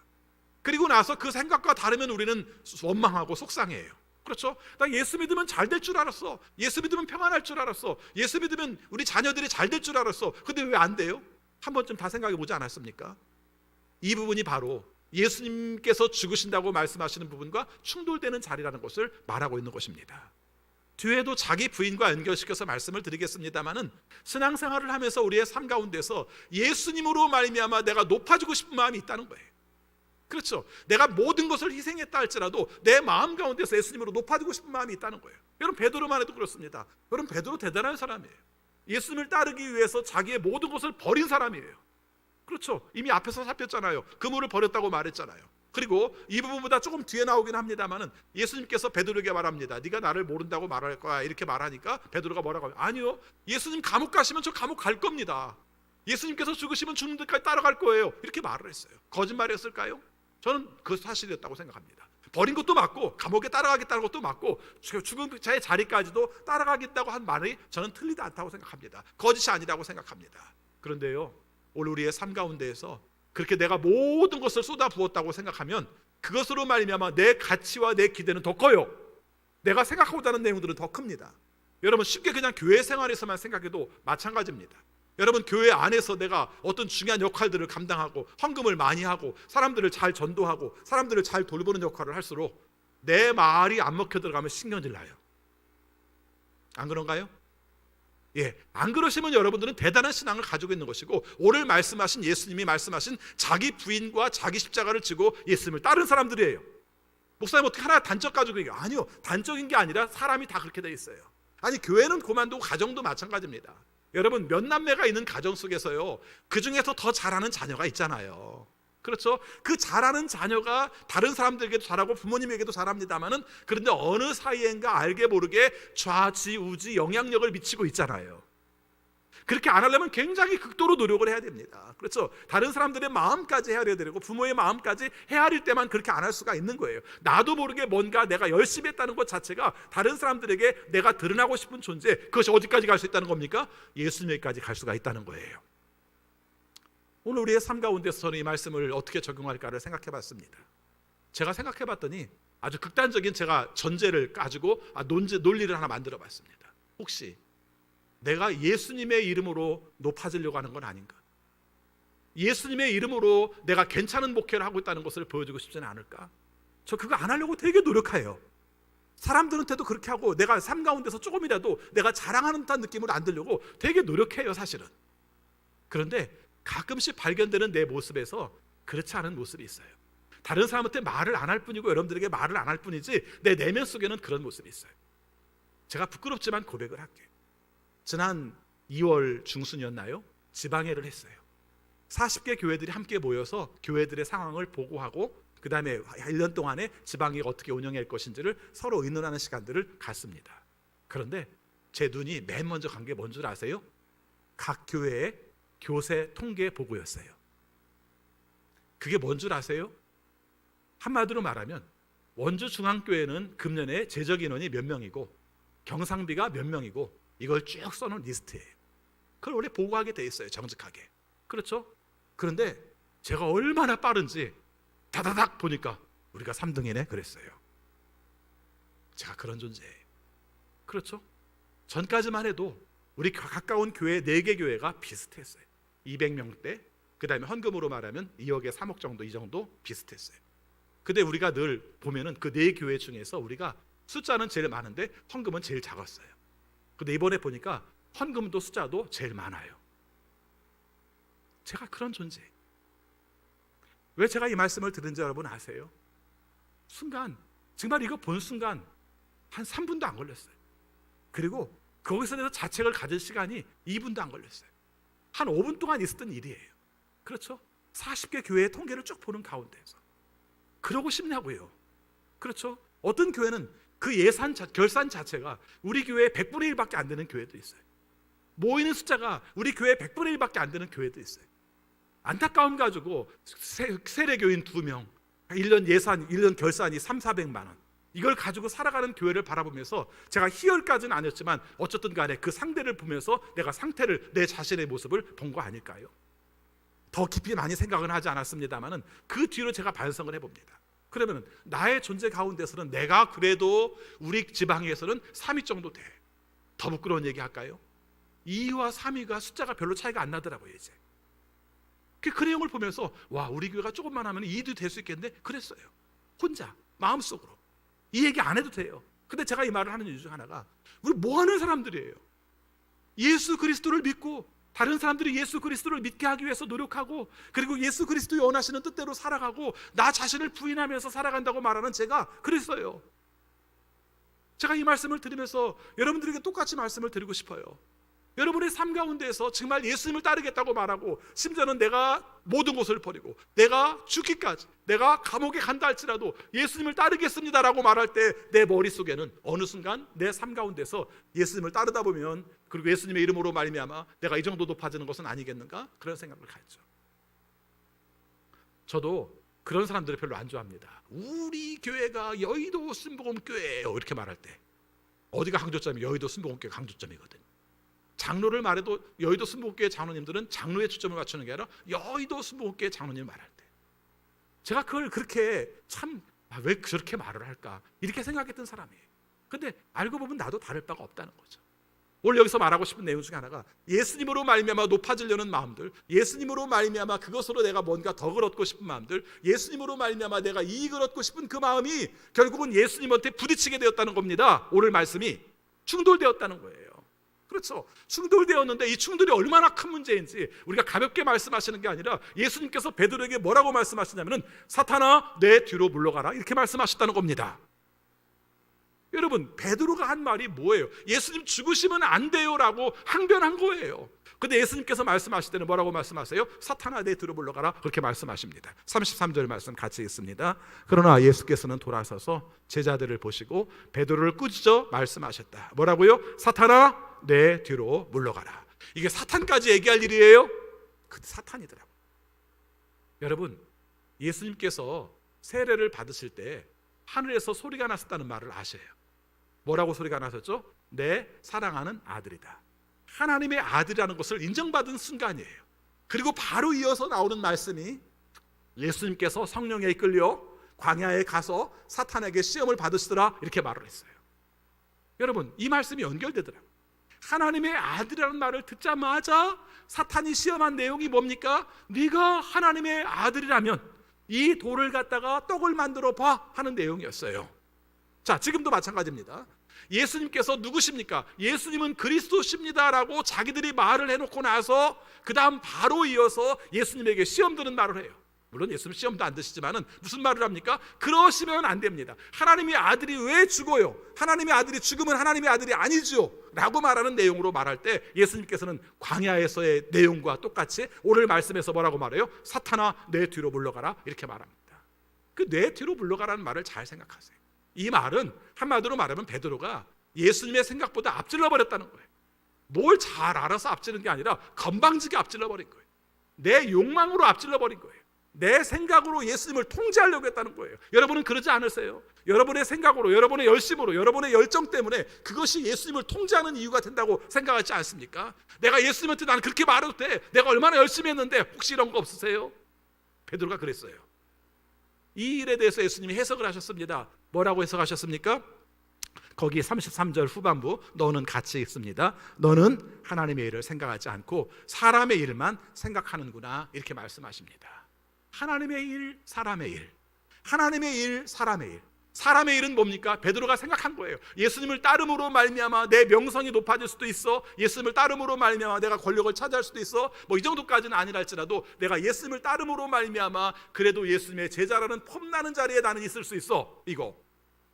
그리고 나서 그 생각과 다르면 우리는 원망하고 속상해요. 그렇죠? 나 예수 믿으면 잘 될 줄 알았어. 예수 믿으면 평안할 줄 알았어. 예수 믿으면 우리 자녀들이 잘 될 줄 알았어. 근데 왜 안 돼요? 한 번쯤 다 생각해 보지 않았습니까? 이 부분이 바로 예수님께서 죽으신다고 말씀하시는 부분과 충돌되는 자리라는 것을 말하고 있는 것입니다. 뒤에도 자기 부인과 연결시켜서 말씀을 드리겠습니다마는, 신앙생활을 하면서 우리의 삶 가운데서 예수님으로 말미암아 내가 높아지고 싶은 마음이 있다는 거예요. 그렇죠? 내가 모든 것을 희생했다 할지라도 내 마음 가운데서 예수님으로 높아지고 싶은 마음이 있다는 거예요. 여러분, 베드로만 해도 그렇습니다. 여러분, 베드로 대단한 사람이에요. 예수님을 따르기 위해서 자기의 모든 것을 버린 사람이에요. 그렇죠? 이미 앞에서 살폈잖아요. 그물을 버렸다고 말했잖아요. 그리고 이 부분보다 조금 뒤에 나오긴 합니다만은, 예수님께서 베드로에게 말합니다. 네가 나를 모른다고 말할 거야, 이렇게 말하니까 베드로가 뭐라고 하면, 아니요, 예수님 감옥 가시면 저 감옥 갈 겁니다. 예수님께서 죽으시면 죽는 데까지 따라갈 거예요, 이렇게 말을 했어요. 거짓말이었을까요? 저는 그 사실이었다고 생각합니다. 버린 것도 맞고 감옥에 따라가겠다는 것도 맞고 죽은 자의 자리까지도 따라가겠다고 한 말이 저는 틀리지 않다고 생각합니다. 거짓이 아니라고 생각합니다. 그런데요, 오늘 우리의 삶 가운데에서 그렇게 내가 모든 것을 쏟아부었다고 생각하면 그것으로 말미암아 내 가치와 내 기대는 더 커요. 내가 생각하고자 하는 내용들은 더 큽니다. 여러분, 쉽게 그냥 교회 생활에서만 생각해도 마찬가지입니다. 여러분, 교회 안에서 내가 어떤 중요한 역할들을 감당하고 헌금을 많이 하고 사람들을 잘 전도하고 사람들을 잘 돌보는 역할을 할수록 내 말이 안 먹혀 들어가면 신경질 나요. 안 그런가요? 예, 안 그러시면 여러분들은 대단한 신앙을 가지고 있는 것이고, 오늘 말씀하신 예수님이 말씀하신 자기 부인과 자기 십자가를 지고 예수님을 따른 사람들이에요. 목사님, 어떻게 하나 단적 가지고 얘기해요? 아니요, 단적인 게 아니라 사람이 다 그렇게 돼 있어요. 아니, 교회는 그만두고 가정도 마찬가지입니다. 여러분, 몇 남매가 있는 가정 속에서요, 그 중에서 더 잘하는 자녀가 있잖아요. 그렇죠? 그 잘하는 자녀가 다른 사람들에게도 잘하고 부모님에게도 잘합니다만은, 그런데 어느 사이엔가 알게 모르게 좌지우지 영향력을 미치고 있잖아요. 그렇게 안 하려면 굉장히 극도로 노력을 해야 됩니다. 그렇죠? 다른 사람들의 마음까지 헤아려야 되고 부모의 마음까지 헤아릴 때만 그렇게 안 할 수가 있는 거예요. 나도 모르게 뭔가 내가 열심히 했다는 것 자체가 다른 사람들에게 내가 드러나고 싶은 존재, 그것이 어디까지 갈 수 있다는 겁니까? 예수님에게까지 갈 수가 있다는 거예요. 오늘 우리의 삶 가운데서 저는 이 말씀을 어떻게 적용할까를 생각해 봤습니다. 제가 생각해 봤더니 아주 극단적인 제가 전제를 가지고 논리를 하나 만들어 봤습니다. 혹시 내가 예수님의 이름으로 높아지려고 하는 건 아닌가? 예수님의 이름으로 내가 괜찮은 목회를 하고 있다는 것을 보여주고 싶지는 않을까? 저 그거 안 하려고 되게 노력해요. 사람들한테도 그렇게 하고 내가 삶 가운데서 조금이라도 내가 자랑하는 듯한 느낌을 안 들려고 되게 노력해요, 사실은. 그런데 가끔씩 발견되는 내 모습에서 그렇지 않은 모습이 있어요. 다른 사람한테 말을 안 할 뿐이고 여러분들에게 말을 안 할 뿐이지 내 내면 속에는 그런 모습이 있어요. 제가 부끄럽지만 고백을 할게요. 지난 2월 중순이었나요? 지방회를 했어요. 40개 교회들이 함께 모여서 교회들의 상황을 보고하고 그 다음에 1년 동안에 지방회가 어떻게 운영할 것인지를 서로 의논하는 시간들을 갖습니다. 그런데 제 눈이 맨 먼저 간 게 뭔 줄 아세요? 각 교회의 교세 통계 보고였어요. 그게 뭔 줄 아세요? 한마디로 말하면 원주중앙교회는 금년에 재적 인원이 몇 명이고 경상비가 몇 명이고 이걸 쭉 써놓은 리스트예요. 그걸 원래 보고하게 돼 있어요, 정직하게. 그렇죠? 그런데 제가 얼마나 빠른지 다다닥 보니까 우리가 3등이네 그랬어요. 제가 그런 존재예요. 그렇죠? 전까지만 해도 우리 가까운 교회 4개 교회가 비슷했어요. 200명대, 그 다음에 헌금으로 말하면 2억에 3억 정도, 이 정도 비슷했어요. 근데 우리가 늘 보면은 그 4교회 중에서 우리가 숫자는 제일 많은데 헌금은 제일 작았어요. 근데 이번에 보니까 헌금도 숫자도 제일 많아요. 제가 그런 존재예요. 왜 제가 이 말씀을 들은지 여러분 아세요? 순간, 정말 이거 본 순간 한 3분도 안 걸렸어요. 그리고 거기서 대해서 자책을 가질 시간이 2분도 안 걸렸어요. 한 5분 동안 있었던 일이에요. 그렇죠? 40개 교회의 통계를 쭉 보는 가운데서 그러고 싶냐고요. 그렇죠? 어떤 교회는 그 결산 자체가 우리 교회의 100분의 1밖에 안 되는 교회도 있어요. 모이는 숫자가 우리 교회의 100분의 1밖에 안 되는 교회도 있어요. 안타까움 가지고 세례교인 2명, 1년 결산이 300-400만 원, 이걸 가지고 살아가는 교회를 바라보면서 제가 희열까지는 아니었지만 어쨌든 간에 그 상대를 보면서 내가 상태를, 내 자신의 모습을 본 거 아닐까요? 더 깊이 많이 생각은 하지 않았습니다만은 그 뒤로 제가 반성을 해봅니다. 그러면 나의 존재 가운데서는 내가 그래도 우리 지방에서는 3위 정도 돼. 더 부끄러운 얘기 할까요? 2위와 3위가 숫자가 별로 차이가 안 나더라고요. 이제 그 내용을 보면서 와, 우리 교회가 조금만 하면 2위도 될 수 있겠는데 그랬어요. 혼자 마음속으로 이 얘기 안 해도 돼요. 근데 제가 이 말을 하는 이유 중 하나가, 우리 뭐 하는 사람들이에요? 예수 그리스도를 믿고 다른 사람들이 예수 그리스도를 믿게 하기 위해서 노력하고, 그리고 예수 그리스도의 원하시는 뜻대로 살아가고 나 자신을 부인하면서 살아간다고 말하는 제가 그랬어요. 제가 이 말씀을 드리면서 여러분들에게 똑같이 말씀을 드리고 싶어요. 여러분의 삶 가운데에서 정말 예수님을 따르겠다고 말하고, 심지어는 내가 모든 것을 버리고 내가 죽기까지, 내가 감옥에 간다 할지라도 예수님을 따르겠습니다라고 말할 때 내 머릿속에는 어느 순간 내 삶 가운데서 예수님을 따르다 보면, 그리고 예수님의 이름으로 말미암아 내가 이 정도 높아지는 것은 아니겠는가, 그런 생각을 갖죠. 저도 그런 사람들을 별로 안 좋아합니다. 우리 교회가 여의도 순복음교회예요 이렇게 말할 때 어디가 강조점이? 여의도 순복음교회 강조점이거든요. 장로를 말해도 여의도 순복음교회 장로님들은 장로에 초점을 맞추는 게 아니라 여의도 순복음교회 장로님을 말할 때 제가 그걸 그렇게 참 왜 그렇게 말을 할까 이렇게 생각했던 사람이에요. 근데 알고 보면 나도 다를 바가 없다는 거죠. 오늘 여기서 말하고 싶은 내용 중에 하나가, 예수님으로 말미암아 높아지려는 마음들, 예수님으로 말미암아 그것으로 내가 뭔가 덕을 얻고 싶은 마음들, 예수님으로 말미암아 내가 이익을 얻고 싶은 그 마음이 결국은 예수님한테 부딪히게 되었다는 겁니다. 오늘 말씀이 충돌되었다는 거예요. 그렇죠. 충돌되었는데 이 충돌이 얼마나 큰 문제인지 우리가 가볍게 말씀하시는 게 아니라 예수님께서 베드로에게 뭐라고 말씀하시냐면은 사탄아 내 뒤로 물러가라 이렇게 말씀하셨다는 겁니다. 여러분, 베드로가 한 말이 뭐예요? 예수님 죽으시면 안 돼요라고 항변한 거예요. 근데 예수님께서 말씀하실 때는 뭐라고 말씀하세요? 사탄아 내 뒤로 물러가라 그렇게 말씀하십니다. 33절 말씀 같이 읽습니다. 그러나 예수께서는 돌아서서 제자들을 보시고 베드로를 꾸짖어 말씀하셨다. 뭐라고요? 사탄아 내 뒤로 물러가라. 이게 사탄까지 얘기할 일이에요? 그 사탄이더라고요. 여러분, 예수님께서 세례를 받으실 때 하늘에서 소리가 났었다는 말을 아셔요. 뭐라고 소리가 나셨죠? 내 사랑하는 아들이다. 하나님의 아들이라는 것을 인정받은 순간이에요. 그리고 바로 이어서 나오는 말씀이 예수님께서 성령에 이끌려 광야에 가서 사탄에게 시험을 받으시더라 이렇게 말을 했어요. 여러분, 이 말씀이 연결되더라고요. 하나님의 아들이라는 말을 듣자마자 사탄이 시험한 내용이 뭡니까? 네가 하나님의 아들이라면 이 돌을 갖다가 떡을 만들어 봐 하는 내용이었어요. 자, 지금도 마찬가지입니다. 예수님께서 누구십니까? 예수님은 그리스도십니다라고 자기들이 말을 해놓고 나서 그 다음 바로 이어서 예수님에게 시험 드는 말을 해요. 물론 예수님 시험도 안 드시지만은 무슨 말을 합니까? 그러시면 안 됩니다. 하나님의 아들이 왜 죽어요? 하나님의 아들이 죽으면 하나님의 아들이 아니죠 라고 말하는 내용으로 말할 때 예수님께서는 광야에서의 내용과 똑같이 오늘 말씀에서 뭐라고 말해요? 사탄아 내 뒤로 물러가라 이렇게 말합니다. 그 내 뒤로 물러가라는 말을 잘 생각하세요. 이 말은 한마디로 말하면 베드로가 예수님의 생각보다 앞질러 버렸다는 거예요. 뭘 잘 알아서 앞지르는 게 아니라 건방지게 앞질러 버린 거예요. 내 욕망으로 앞질러 버린 거예요. 내 생각으로 예수님을 통제하려고 했다는 거예요. 여러분은 그러지 않으세요? 여러분의 생각으로, 여러분의 열심으로, 여러분의 열정 때문에 그것이 예수님을 통제하는 이유가 된다고 생각하지 않습니까? 내가 예수님한테 나는 그렇게 말해도 돼, 내가 얼마나 열심히 했는데, 혹시 이런 거 없으세요? 베드로가 그랬어요. 이 일에 대해서 예수님이 해석을 하셨습니다. 뭐라고 해석하셨습니까? 거기 33절 후반부, 너는 같이 있습니다. 너는 하나님의 일을 생각하지 않고 사람의 일만 생각하는구나, 이렇게 말씀하십니다. 하나님의 일, 사람의 일. 하나님의 일, 사람의 일. 사람의 일은 뭡니까? 베드로가 생각한 거예요. 예수님을 따름으로 말미암아 내 명성이 높아질 수도 있어. 예수님을 따름으로 말미암아 내가 권력을 차지할 수도 있어. 뭐 이 정도까지는 아니라 할지라도 내가 예수님을 따름으로 말미암아 그래도 예수님의 제자라는 폼나는 자리에 나는 있을 수 있어.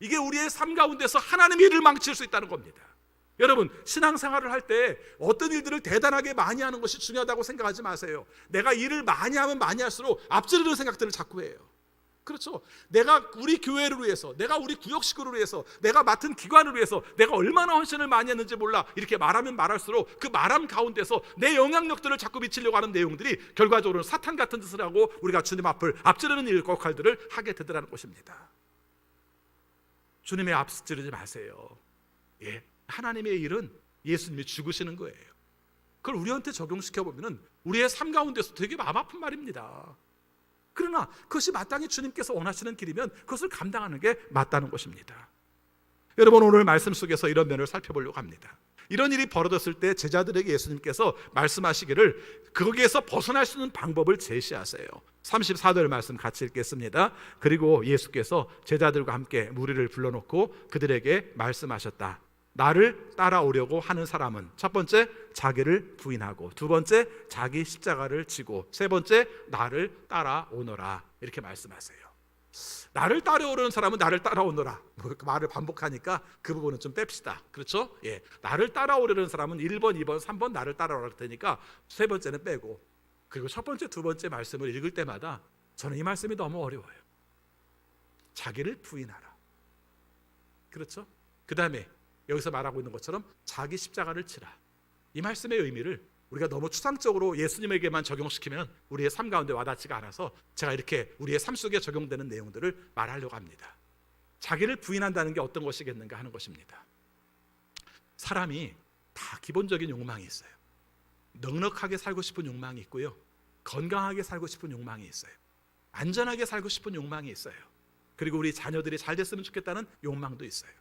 이게 우리의 삶 가운데서 하나님의 일을 망칠 수 있다는 겁니다. 여러분, 신앙생활을 할 때 어떤 일들을 대단하게 많이 하는 것이 중요하다고 생각하지 마세요. 내가 일을 많이 하면 많이 할수록 앞지르는 생각들을 자꾸 해요. 그렇죠? 내가 우리 교회를 위해서, 내가 우리 구역식구를 위해서, 내가 맡은 기관을 위해서 내가 얼마나 헌신을 많이 했는지 몰라, 이렇게 말하면 말할수록 그 말함 가운데서 내 영향력들을 자꾸 미치려고 하는 내용들이 결과적으로 사탄 같은 짓을 하고 우리가 주님 앞을 앞지르는 일, 역할들을 하게 되더라는 것입니다. 주님의 앞지르지 마세요. 예, 하나님의 일은 예수님이 죽으시는 거예요. 그걸 우리한테 적용시켜보면 우리의 삶 가운데서 되게 마음 아픈 말입니다. 그러나 그것이 마땅히 주님께서 원하시는 길이면 그것을 감당하는 게 맞다는 것입니다. 여러분, 오늘 말씀 속에서 이런 면을 살펴보려고 합니다. 이런 일이 벌어졌을 때 제자들에게 예수님께서 말씀하시기를 거기에서 벗어날 수 있는 방법을 제시하세요. 34절 말씀 같이 읽겠습니다. 그리고 예수께서 제자들과 함께 무리를 불러놓고 그들에게 말씀하셨다. 나를 따라오려고 하는 사람은 첫 번째 자기를 부인하고, 두 번째 자기 십자가를 지고, 세 번째 나를 따라오너라, 이렇게 말씀하세요. 나를 따라오려는 사람은 나를 따라오너라, 말을 반복하니까 그 부분은 좀 뺍시다. 그렇죠? 예, 나를 따라오려는 사람은 1번, 2번, 3번 나를 따라오라 그러니까 세 번째는 빼고, 그리고 첫 번째, 두 번째 말씀을 읽을 때마다 저는 이 말씀이 너무 어려워요. 자기를 부인하라. 그렇죠? 그 다음에 여기서 말하고 있는 것처럼 자기 십자가를 지라. 이 말씀의 의미를 우리가 너무 추상적으로 예수님에게만 적용시키면 우리의 삶 가운데 와닿지가 않아서 제가 이렇게 우리의 삶 속에 적용되는 내용들을 말하려고 합니다. 자기를 부인한다는 게 어떤 것이겠는가 하는 것입니다. 사람이 다 기본적인 욕망이 있어요. 넉넉하게 살고 싶은 욕망이 있고요, 건강하게 살고 싶은 욕망이 있어요, 안전하게 살고 싶은 욕망이 있어요, 그리고 우리 자녀들이 잘 됐으면 좋겠다는 욕망도 있어요.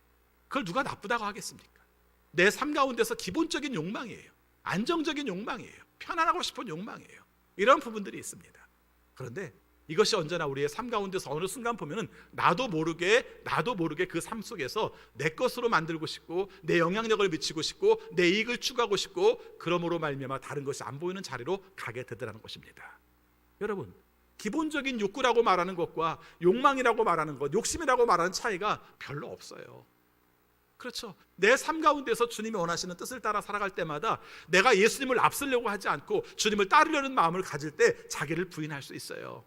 그걸 누가 나쁘다고 하겠습니까? 내 삶 가운데서 기본적인 욕망이에요. 안정적인 욕망이에요. 편안하고 싶은 욕망이에요. 이런 부분들이 있습니다. 그런데 이것이 언제나 우리의 삶 가운데서 어느 순간 보면은 나도 모르게 그 삶 속에서 내 것으로 만들고 싶고, 내 영향력을 미치고 싶고, 내 이익을 추구하고 싶고, 그러므로 말미암아 다른 것이 안 보이는 자리로 가게 되더라는 것입니다. 여러분, 기본적인 욕구라고 말하는 것과 욕망이라고 말하는 것, 욕심이라고 말하는 차이가 별로 없어요. 그렇죠? 내 삶 가운데서 주님이 원하시는 뜻을 따라 살아갈 때마다 내가 예수님을 앞서려고 하지 않고 주님을 따르려는 마음을 가질 때 자기를 부인할 수 있어요.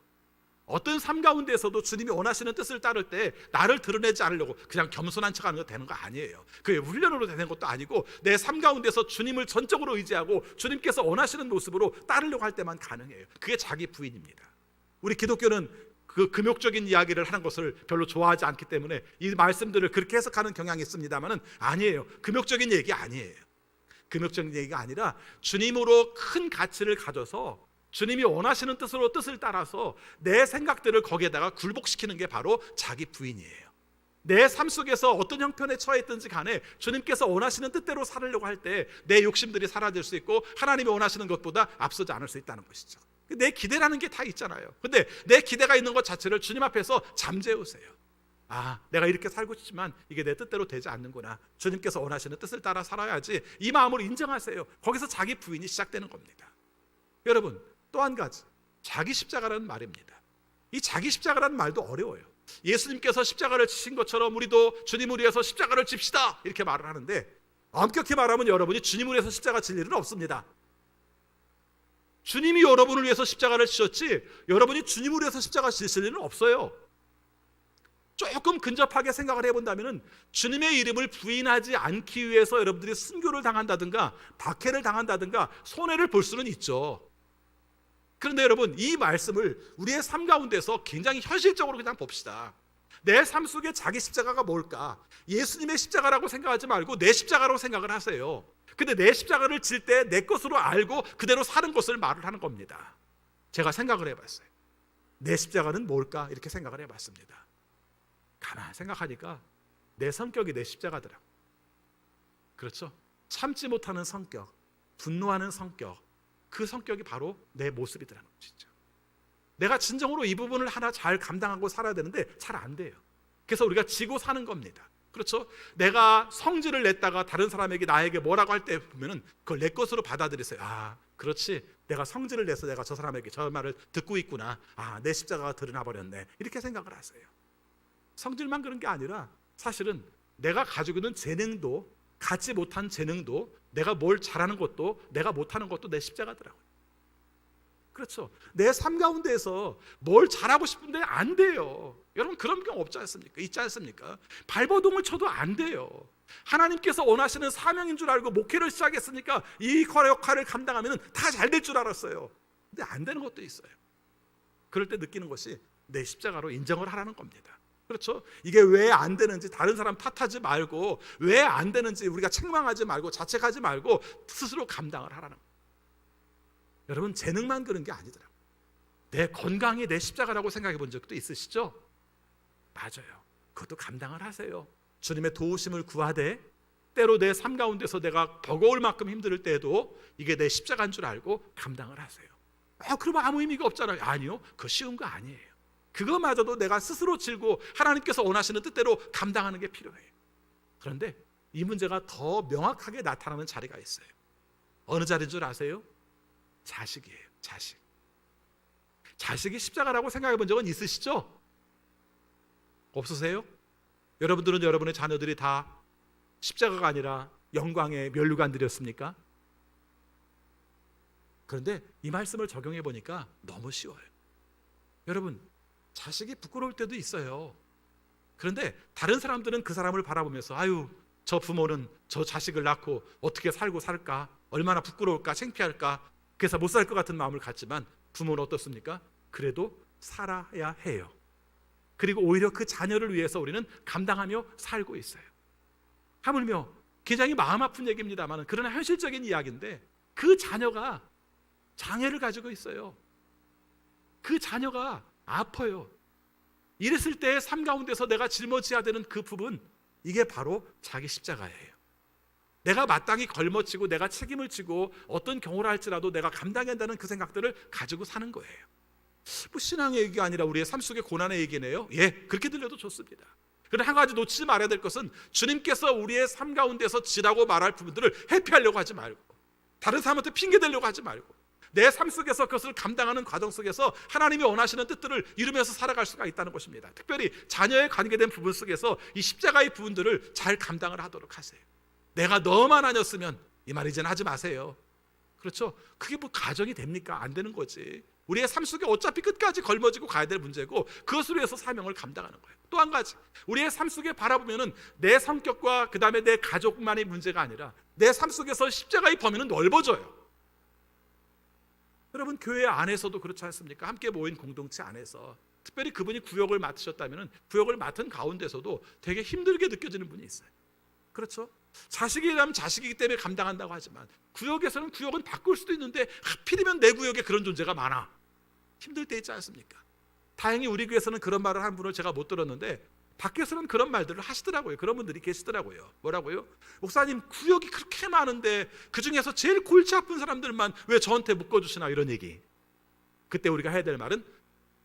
어떤 삶 가운데서도 주님이 원하시는 뜻을 따를 때 나를 드러내지 않으려고 그냥 겸손한 척하는 거 되는 거 아니에요. 그게 훈련으로 되는 것도 아니고 내 삶 가운데서 주님을 전적으로 의지하고 주님께서 원하시는 모습으로 따르려고 할 때만 가능해요. 그게 자기 부인입니다. 우리 기독교는 그 금욕적인 이야기를 하는 것을 별로 좋아하지 않기 때문에 이 말씀들을 그렇게 해석하는 경향이 있습니다만은 아니에요. 금욕적인 얘기 아니에요. 금욕적인 얘기가 아니라 주님으로 큰 가치를 가져서 주님이 원하시는 뜻으로 뜻을 따라서 내 생각들을 거기에다가 굴복시키는 게 바로 자기 부인이에요. 내 삶 속에서 어떤 형편에 처해 있든지 간에 주님께서 원하시는 뜻대로 살으려고 할 때 내 욕심들이 사라질 수 있고 하나님이 원하시는 것보다 앞서지 않을 수 있다는 것이죠. 내 기대라는 게 다 있잖아요. 근데 내 기대가 있는 것 자체를 주님 앞에서 잠재우세요. 아, 내가 이렇게 살고 싶지만 이게 내 뜻대로 되지 않는구나. 주님께서 원하시는 뜻을 따라 살아야지. 이 마음을 인정하세요. 거기서 자기 부인이 시작되는 겁니다. 여러분, 또 한 가지, 자기 십자가라는 말입니다. 이 자기 십자가라는 말도 어려워요. 예수님께서 십자가를 지신 것처럼 우리도 주님을 위해서 십자가를 집시다, 이렇게 말을 하는데 엄격히 말하면 여러분이 주님을 위해서 십자가 질 일은 없습니다. 주님이 여러분을 위해서 십자가를 지셨지 여러분이 주님을 위해서 십자가 지실 일은 없어요. 조금 근접하게 생각을 해본다면 주님의 이름을 부인하지 않기 위해서 여러분들이 순교를 당한다든가 박해를 당한다든가 손해를 볼 수는 있죠. 그런데 여러분, 이 말씀을 우리의 삶 가운데서 굉장히 현실적으로 그냥 봅시다. 내 삶 속에 자기 십자가가 뭘까? 예수님의 십자가라고 생각하지 말고 내 십자가라고 생각을 하세요. 근데 내 십자가를 질 때 내 것으로 알고 그대로 사는 것을 말을 하는 겁니다. 제가 생각을 해봤어요. 내 십자가는 뭘까? 이렇게 생각을 해봤습니다. 가만히 생각하니까 내 성격이 내 십자가더라고요. 그렇죠? 참지 못하는 성격, 분노하는 성격, 그 성격이 바로 내 모습이더라고요. 진짜 내가 진정으로 이 부분을 하나 잘 감당하고 살아야 되는데 잘 안 돼요. 그래서 우리가 지고 사는 겁니다. 그렇죠? 내가 성질을 냈다가 다른 사람에게 나에게 뭐라고 할 때 보면은 그걸 내 것으로 받아들이세요. 아, 그렇지, 내가 성질을 내서 내가 저 사람에게 저 말을 듣고 있구나. 아, 내 십자가가 드러나 버렸네. 이렇게 생각을 하세요. 성질만 그런 게 아니라 사실은 내가 가지고 있는 재능도, 갖지 못한 재능도, 내가 뭘 잘하는 것도, 내가 못하는 것도 내 십자가더라고요. 그렇죠? 내 삶 가운데에서 뭘 잘하고 싶은데 안 돼요. 여러분, 그런 경우 없지 않습니까? 있지 않습니까? 발버둥을 쳐도 안 돼요. 하나님께서 원하시는 사명인 줄 알고 목회를 시작했으니까 이 역할을 감당하면 다 잘 될 줄 알았어요. 근데 안 되는 것도 있어요. 그럴 때 느끼는 것이 내 십자가로 인정을 하라는 겁니다. 그렇죠? 이게 왜 안 되는지 다른 사람 탓하지 말고, 왜 안 되는지 우리가 책망하지 말고 자책하지 말고 스스로 감당을 하라는 거예요. 여러분, 재능만 그런 게 아니더라고요. 내 건강이 내 십자가라고 생각해 본 적도 있으시죠? 맞아요. 그것도 감당을 하세요. 주님의 도우심을 구하되 때로 내 삶 가운데서 내가 버거울 만큼 힘들 때도 이게 내 십자가인 줄 알고 감당을 하세요. 그러면 아무 의미가 없잖아요. 아니요, 그거 쉬운 거 아니에요. 그거마저도 내가 스스로 질고 하나님께서 원하시는 뜻대로 감당하는 게 필요해요. 그런데 이 문제가 더 명확하게 나타나는 자리가 있어요. 어느 자리인 줄 아세요? 자식이에요. 자식. 자식이 십자가라고 생각해 본 적은 있으시죠? 없으세요? 여러분들은 여러분의 자녀들이 다 십자가가 아니라 영광의 면류관들이었습니까? 그런데 이 말씀을 적용해 보니까 너무 쉬워요. 여러분, 자식이 부끄러울 때도 있어요. 그런데 다른 사람들은 그 사람을 바라보면서 아유, 저 부모는 저 자식을 낳고 어떻게 살고 살까? 얼마나 부끄러울까? 창피할까? 그래서 못 살 것 같은 마음을 갖지만 부모는 어떻습니까? 그래도 살아야 해요. 그리고 오히려 그 자녀를 위해서 우리는 감당하며 살고 있어요. 하물며 굉장히 마음 아픈 얘기입니다만 그러나 현실적인 이야기인데, 그 자녀가 장애를 가지고 있어요. 그 자녀가 아파요. 이랬을 때 삶 가운데서 내가 짊어져야 되는 그 부분, 이게 바로 자기 십자가예요. 내가 마땅히 걸머지고 내가 책임을 지고 어떤 경우를 할지라도 내가 감당해야 한다는 그 생각들을 가지고 사는 거예요. 뭐 신앙의 얘기가 아니라 우리의 삶 속의 고난의 얘기네요. 예, 그렇게 들려도 좋습니다. 그런데 한 가지 놓치지 말아야 될 것은, 주님께서 우리의 삶 가운데서 지라고 말할 부분들을 회피하려고 하지 말고, 다른 사람한테 핑계대려고 하지 말고, 내 삶 속에서 그것을 감당하는 과정 속에서 하나님이 원하시는 뜻들을 이루면서 살아갈 수가 있다는 것입니다. 특별히 자녀에 관계된 부분 속에서 이 십자가의 부분들을 잘 감당을 하도록 하세요. 내가 너만 아니었으면, 이 말 이제는 하지 마세요. 그렇죠? 그게 뭐 가정이 됩니까? 안 되는 거지. 우리의 삶 속에 어차피 끝까지 걸머지고 가야 될 문제고, 그것으로 위해서 사명을 감당하는 거예요. 또 한 가지, 우리의 삶 속에 바라보면은 내 성격과 그 다음에 내 가족만의 문제가 아니라 내 삶 속에서 십자가의 범위는 넓어져요. 여러분, 교회 안에서도 그렇지 않습니까? 함께 모인 공동체 안에서 특별히 그분이 구역을 맡으셨다면 구역을 맡은 가운데서도 되게 힘들게 느껴지는 분이 있어요. 그렇죠? 자식이라면 자식이기 때문에 감당한다고 하지만 구역에서는 구역은 바꿀 수도 있는데 하필이면 내 구역에 그런 존재가 많아. 힘들 때 있지 않습니까? 다행히 우리 교회에서는 그런 말을 한 분을 제가 못 들었는데 밖에서는 그런 말들을 하시더라고요. 그런 분들이 계시더라고요. 뭐라고요? 목사님, 구역이 그렇게 많은데 그중에서 제일 골치 아픈 사람들만 왜 저한테 묶어주시나, 이런 얘기. 그때 우리가 해야 될 말은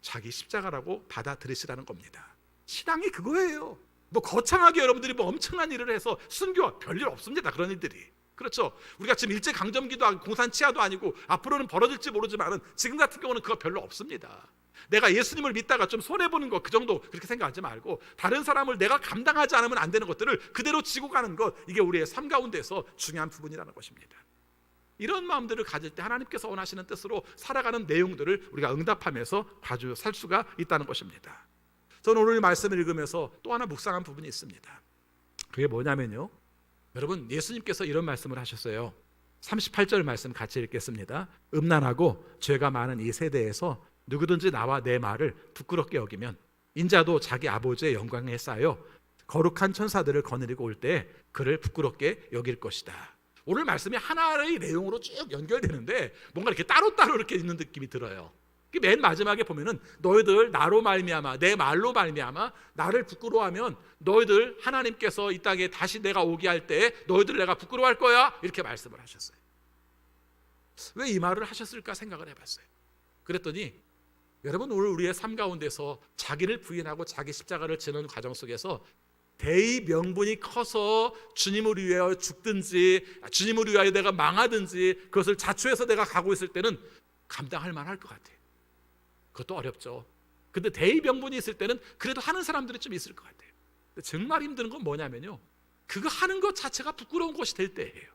자기 십자가라고 받아들이시라는 겁니다. 신앙이 그거예요. 뭐 거창하게 여러분들이 뭐 엄청난 일을 해서 순교, 별일 없습니다. 그런 일들이. 그렇죠? 우리가 지금 일제강점기도 아니고 공산치하도 아니고 앞으로는 벌어질지 모르지만 지금 같은 경우는 그거 별로 없습니다. 내가 예수님을 믿다가 좀 손해보는 거, 그 정도 그렇게 생각하지 말고 다른 사람을 내가 감당하지 않으면 안 되는 것들을 그대로 지고 가는 것, 이게 우리의 삶 가운데서 중요한 부분이라는 것입니다. 이런 마음들을 가질 때 하나님께서 원하시는 뜻으로 살아가는 내용들을 우리가 응답하면서 살 수가 있다는 것입니다. 저는 오늘 이 말씀을 읽으면서 또 하나 묵상한 부분이 있습니다. 그게 뭐냐면요, 여러분, 예수님께서 이런 말씀을 하셨어요. 38절 말씀 같이 읽겠습니다. 음란하고 죄가 많은 이 세대에서 누구든지 나와 내 말을 부끄럽게 여기면 인자도 자기 아버지의 영광에 쌓여 거룩한 천사들을 거느리고 올 때 그를 부끄럽게 여길 것이다. 오늘 말씀이 하나의 내용으로 쭉 연결되는데 뭔가 이렇게 따로따로 이렇게 있는 느낌이 들어요. 맨 마지막에 보면은 너희들 나로 말미암아 내 말로 말미암아 나를 부끄러워하면 너희들 하나님께서 이 땅에 다시 내가 오게 할 때 너희들 내가 부끄러워할 거야, 이렇게 말씀을 하셨어요. 왜 이 말을 하셨을까 생각을 해봤어요. 그랬더니 여러분, 오늘 우리의 삶 가운데서 자기를 부인하고 자기 십자가를 지는 과정 속에서 대의 명분이 커서 주님을 위하여 죽든지 주님을 위하여 내가 망하든지 그것을 자초해서 내가 가고 있을 때는 감당할 만할 것 같아요. 그것도 어렵죠. 근데 대의 명분이 있을 때는 그래도 하는 사람들이 좀 있을 것 같아요. 근데 정말 힘든 건 뭐냐면요, 그거 하는 것 자체가 부끄러운 것이 될 때예요.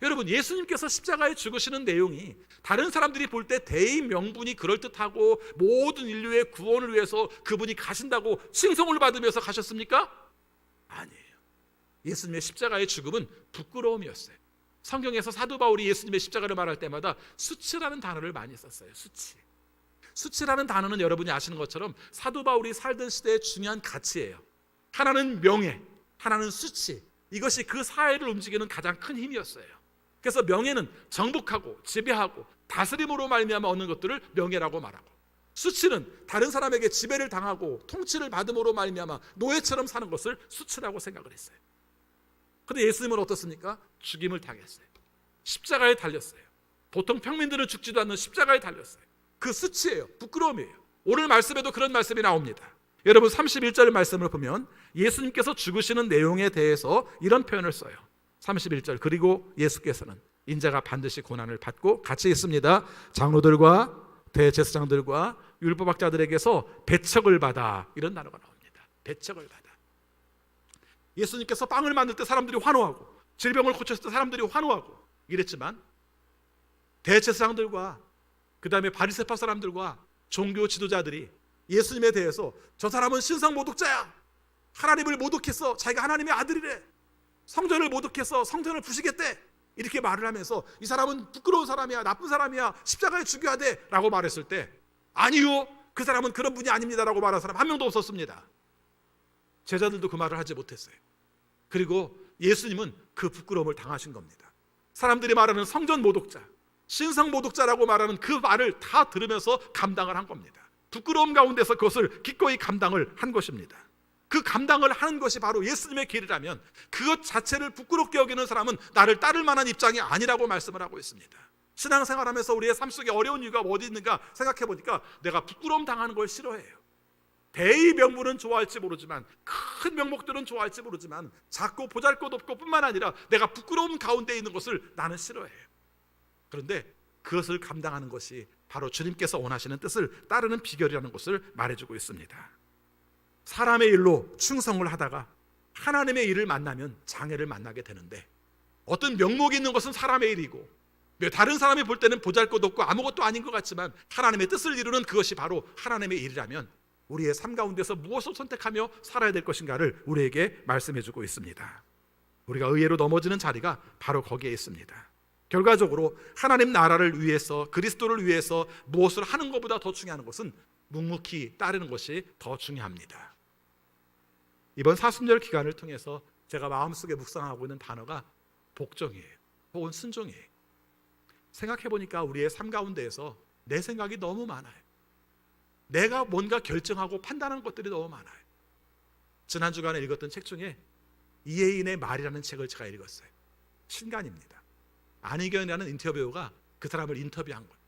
여러분, 예수님께서 십자가에 죽으시는 내용이 다른 사람들이 볼 때 대의 명분이 그럴듯하고 모든 인류의 구원을 위해서 그분이 가신다고 칭송을 받으면서 가셨습니까? 아니에요. 예수님의 십자가의 죽음은 부끄러움이었어요. 성경에서 사도 바울이 예수님의 십자가를 말할 때마다 수치라는 단어를 많이 썼어요. 수치라는 단어는 여러분이 아시는 것처럼 사도 바울이 살던 시대의 중요한 가치예요. 하나는 명예, 하나는 수치, 이것이 그 사회를 움직이는 가장 큰 힘이었어요. 그래서 명예는 정복하고 지배하고 다스림으로 말미암아 얻는 것들을 명예라고 말하고, 수치는 다른 사람에게 지배를 당하고 통치를 받음으로 말미암아 노예처럼 사는 것을 수치라고 생각을 했어요. 그런데 예수님은 어떻습니까? 죽임을 당했어요. 십자가에 달렸어요. 보통 평민들은 죽지도 않는 십자가에 달렸어요. 그 수치예요. 부끄러움이에요. 오늘 말씀에도 그런 말씀이 나옵니다. 여러분, 31절 말씀을 보면 예수님께서 죽으시는 내용에 대해서 이런 표현을 써요. 31절, 그리고 예수께서는 인자가 반드시 고난을 받고 같이 있습니다. 장로들과 대제사장들과 율법학자들에게서 배척을 받아, 이런 단어가 나옵니다. 배척을 받아. 예수님께서 빵을 만들 때 사람들이 환호하고 질병을 고쳤을 때 사람들이 환호하고 이랬지만 대제사장들과 그 다음에 바리새파 사람들과 종교 지도자들이 예수님에 대해서 저 사람은 신성 모독자야, 하나님을 모독해서 자기가 하나님의 아들이래, 성전을 모독해서 성전을 부시겠대, 이렇게 말을 하면서 이 사람은 부끄러운 사람이야, 나쁜 사람이야, 십자가에 죽여야 돼 라고 말했을 때, 아니요, 그 사람은 그런 분이 아닙니다 라고 말한 사람 한 명도 없었습니다. 제자들도 그 말을 하지 못했어요. 그리고 예수님은 그 부끄러움을 당하신 겁니다. 사람들이 말하는 성전 모독자, 신성 모독자라고 말하는 그 말을 다 들으면서 감당을 한 겁니다. 부끄러움 가운데서 그것을 기꺼이 감당을 한 것입니다. 그 감당을 하는 것이 바로 예수님의 길이라면 그것 자체를 부끄럽게 여기는 사람은 나를 따를 만한 입장이 아니라고 말씀을 하고 있습니다. 신앙생활하면서 우리의 삶 속에 어려운 이유가 어디 있는가 생각해 보니까 내가 부끄러움 당하는 걸 싫어해요. 대의 명분은 좋아할지 모르지만, 큰 명목들은 좋아할지 모르지만 작고 보잘것없고 뿐만 아니라 내가 부끄러움 가운데 있는 것을 나는 싫어해요. 그런데 그것을 감당하는 것이 바로 주님께서 원하시는 뜻을 따르는 비결이라는 것을 말해주고 있습니다. 사람의 일로 충성을 하다가 하나님의 일을 만나면 장애를 만나게 되는데, 어떤 명목이 있는 것은 사람의 일이고 다른 사람이 볼 때는 보잘것없고 아무것도 아닌 것 같지만 하나님의 뜻을 이루는 그것이 바로 하나님의 일이라면 우리의 삶 가운데서 무엇을 선택하며 살아야 될 것인가를 우리에게 말씀해주고 있습니다. 우리가 의외로 넘어지는 자리가 바로 거기에 있습니다. 결과적으로 하나님 나라를 위해서, 그리스도를 위해서 무엇을 하는 것보다 더 중요한 것은 묵묵히 따르는 것이 더 중요합니다. 이번 사순절 기간을 통해서 제가 마음속에 묵상하고 있는 단어가 복종이에요. 혹은 순종이에요. 생각해보니까 우리의 삶 가운데에서 내 생각이 너무 많아요. 내가 뭔가 결정하고 판단하는 것들이 너무 많아요. 지난 주간에 읽었던 책 중에 이혜인의 말이라는 책을 제가 읽었어요. 신간입니다. 안희경이라는 인터뷰어가 그 사람을 인터뷰한 거예요.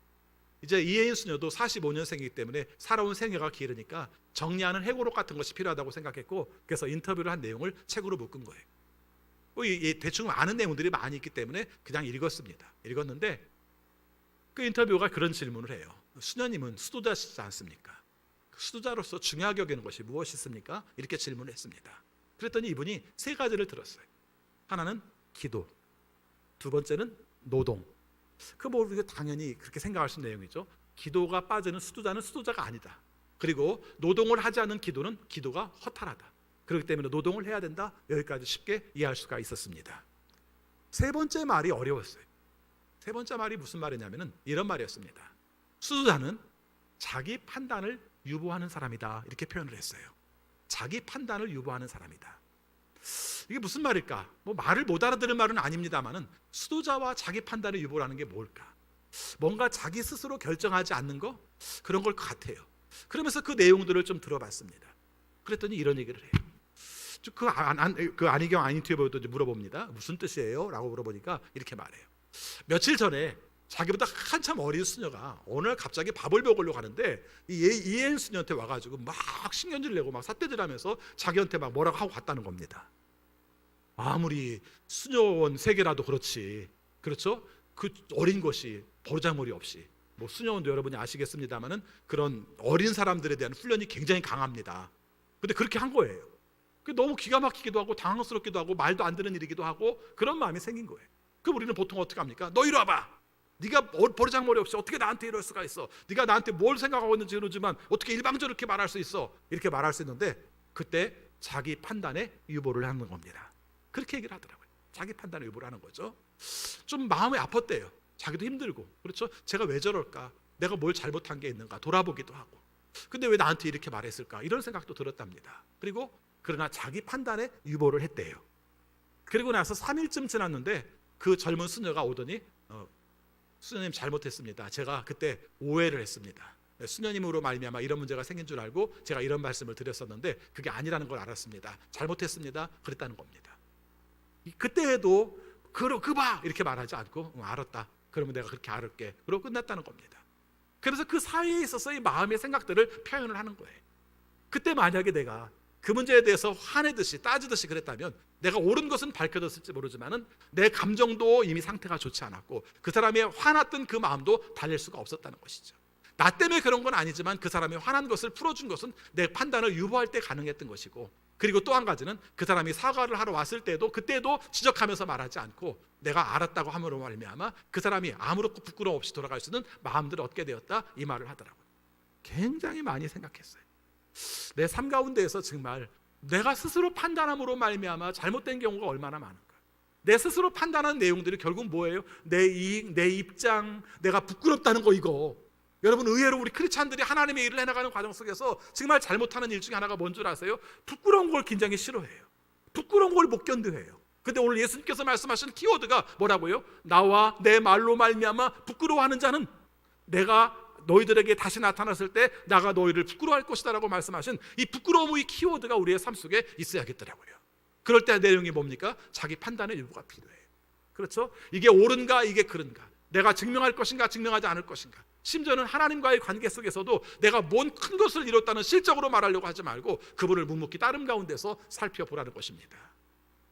이제 이혜인 수녀도 45년생이기 때문에 살아온 생애가 길으니까 정리하는 회고록 같은 것이 필요하다고 생각했고, 그래서 인터뷰를 한 내용을 책으로 묶은 거예요. 대충 아는 내용들이 많이 있기 때문에 그냥 읽었습니다. 읽었는데 그 인터뷰어가 그런 질문을 해요. 수녀님은 수도자시지 않습니까? 수도자로서 중요하게 여기는 것이 무엇이 있습니까? 이렇게 질문을 했습니다. 그랬더니 이분이 세 가지를 들었어요. 하나는 기도, 두 번째는 노동. 우리가 당연히 그렇게 생각할 수 있는 내용이죠. 기도가 빠지는 수도자는 수도자가 아니다. 그리고 노동을 하지 않는 기도는 기도가 허탈하다. 그렇기 때문에 노동을 해야 된다. 여기까지 쉽게 이해할 수가 있었습니다. 세 번째 말이 어려웠어요. 세 번째 말이 무슨 말이냐면은 이런 말이었습니다. 수도자는 자기 판단을 유보하는 사람이다. 이렇게 표현을 했어요. 자기 판단을 유보하는 사람이다. 이게 무슨 말일까? 뭐 말을 못 알아들은 말은 아닙니다만은 수도자와 자기 판단을 유보라는 게 뭘까? 뭔가 자기 스스로 결정하지 않는 거? 그런 걸 같아요. 그러면서 그 내용들을 좀 들어봤습니다. 그랬더니 이런 얘기를 해요. 그 안희경 안인튜버도 물어봅니다. 무슨 뜻이에요? 라고 물어보니까 이렇게 말해요. 며칠 전에 자기보다 한참 어린 수녀가 어느 날 갑자기 밥을 먹으려고 하는데 이애인 수녀한테 와가지고 막 신경질 내고 막 삿대질하면서 자기한테 막 뭐라고 하고 갔다는 겁니다. 아무리 수녀원 세계라도 그렇지, 그렇죠? 그 어린 것이 버르장머리 없이, 뭐 수녀원도 여러분이 아시겠습니다만은 그런 어린 사람들에 대한 훈련이 굉장히 강합니다. 근데 그렇게 한 거예요. 너무 기가 막히기도 하고 당황스럽기도 하고 말도 안 되는 일이기도 하고 그런 마음이 생긴 거예요. 그럼 우리는 보통 어떻게 합니까? 너 이리 와봐. 네가 버르장머리 없이 어떻게 나한테 이럴 수가 있어? 네가 나한테 뭘 생각하고 있는지 모르지만 어떻게 일방적으로 이렇게 말할 수 있어? 이렇게 말할 수 있는데 그때 자기 판단에 유보를 하는 겁니다. 그렇게 얘기를 하더라고요. 자기 판단에 유보를 하는 거죠. 좀 마음이 아팠대요. 자기도 힘들고, 그렇죠? 제가 왜 저럴까? 내가 뭘 잘못한 게 있는가? 돌아보기도 하고. 근데 왜 나한테 이렇게 말했을까? 이런 생각도 들었답니다. 그러나 자기 판단에 유보를 했대요. 그리고 나서 3일쯤 지났는데 그 젊은 수녀가 오더니 수녀님 잘못했습니다. 제가 그때 오해를 했습니다. 수녀님으로 말미암아 이런 문제가 생긴 줄 알고 제가 이런 말씀을 드렸었는데 그게 아니라는 걸 알았습니다. 잘못했습니다. 그랬다는 겁니다. 그때에도 그 봐 이렇게 말하지 않고 알았다. 그러면 내가 그렇게 알을게. 그러고 끝났다는 겁니다. 그래서 그 사이에 있어서 이 마음의 생각들을 표현을 하는 거예요. 그때 만약에 내가 그 문제에 대해서 화내듯이 따지듯이 그랬다면 내가 옳은 것은 밝혀졌을지 모르지만은 내 감정도 이미 상태가 좋지 않았고 그 사람의 화났던 그 마음도 달랠 수가 없었다는 것이죠. 나 때문에 그런 건 아니지만 그 사람이 화난 것을 풀어준 것은 내 판단을 유보할 때 가능했던 것이고, 그리고 또 한 가지는 그 사람이 사과를 하러 왔을 때도 그때도 지적하면서 말하지 않고 내가 알았다고 함으로 말미암아 그 사람이 아무렇고 부끄러움 없이 돌아갈 수 있는 마음들을 얻게 되었다, 이 말을 하더라고요. 굉장히 많이 생각했어요. 내 삶 가운데에서 정말 내가 스스로 판단함으로 말미암아 잘못된 경우가 얼마나 많은가. 내 스스로 판단하는 내용들이 결국 뭐예요? 내 이익, 내 입장, 내가 부끄럽다는 거. 이거 여러분, 의외로 우리 크리스찬들이 하나님의 일을 해나가는 과정 속에서 정말 잘못하는 일 중에 하나가 뭔 줄 아세요? 부끄러운 걸 굉장히 싫어해요. 부끄러운 걸 못 견뎌해요. 근데 오늘 예수님께서 말씀하신 키워드가 뭐라고요? 나와 내 말로 말미암아 부끄러워하는 자는 내가 너희들에게 다시 나타났을 때 나가 너희를 부끄러워할 것이다 라고 말씀하신 이 부끄러움의 키워드가 우리의 삶 속에 있어야겠더라고요. 그럴 때 내용이 뭡니까? 자기 판단의 유보가 필요해요. 그렇죠? 이게 옳은가 이게 그른가, 내가 증명할 것인가 증명하지 않을 것인가. 심지어는 하나님과의 관계 속에서도 내가 뭔 큰 것을 이뤘다는 실적으로 말하려고 하지 말고 그분을 묵묵히 따름 가운데서 살펴보라는 것입니다.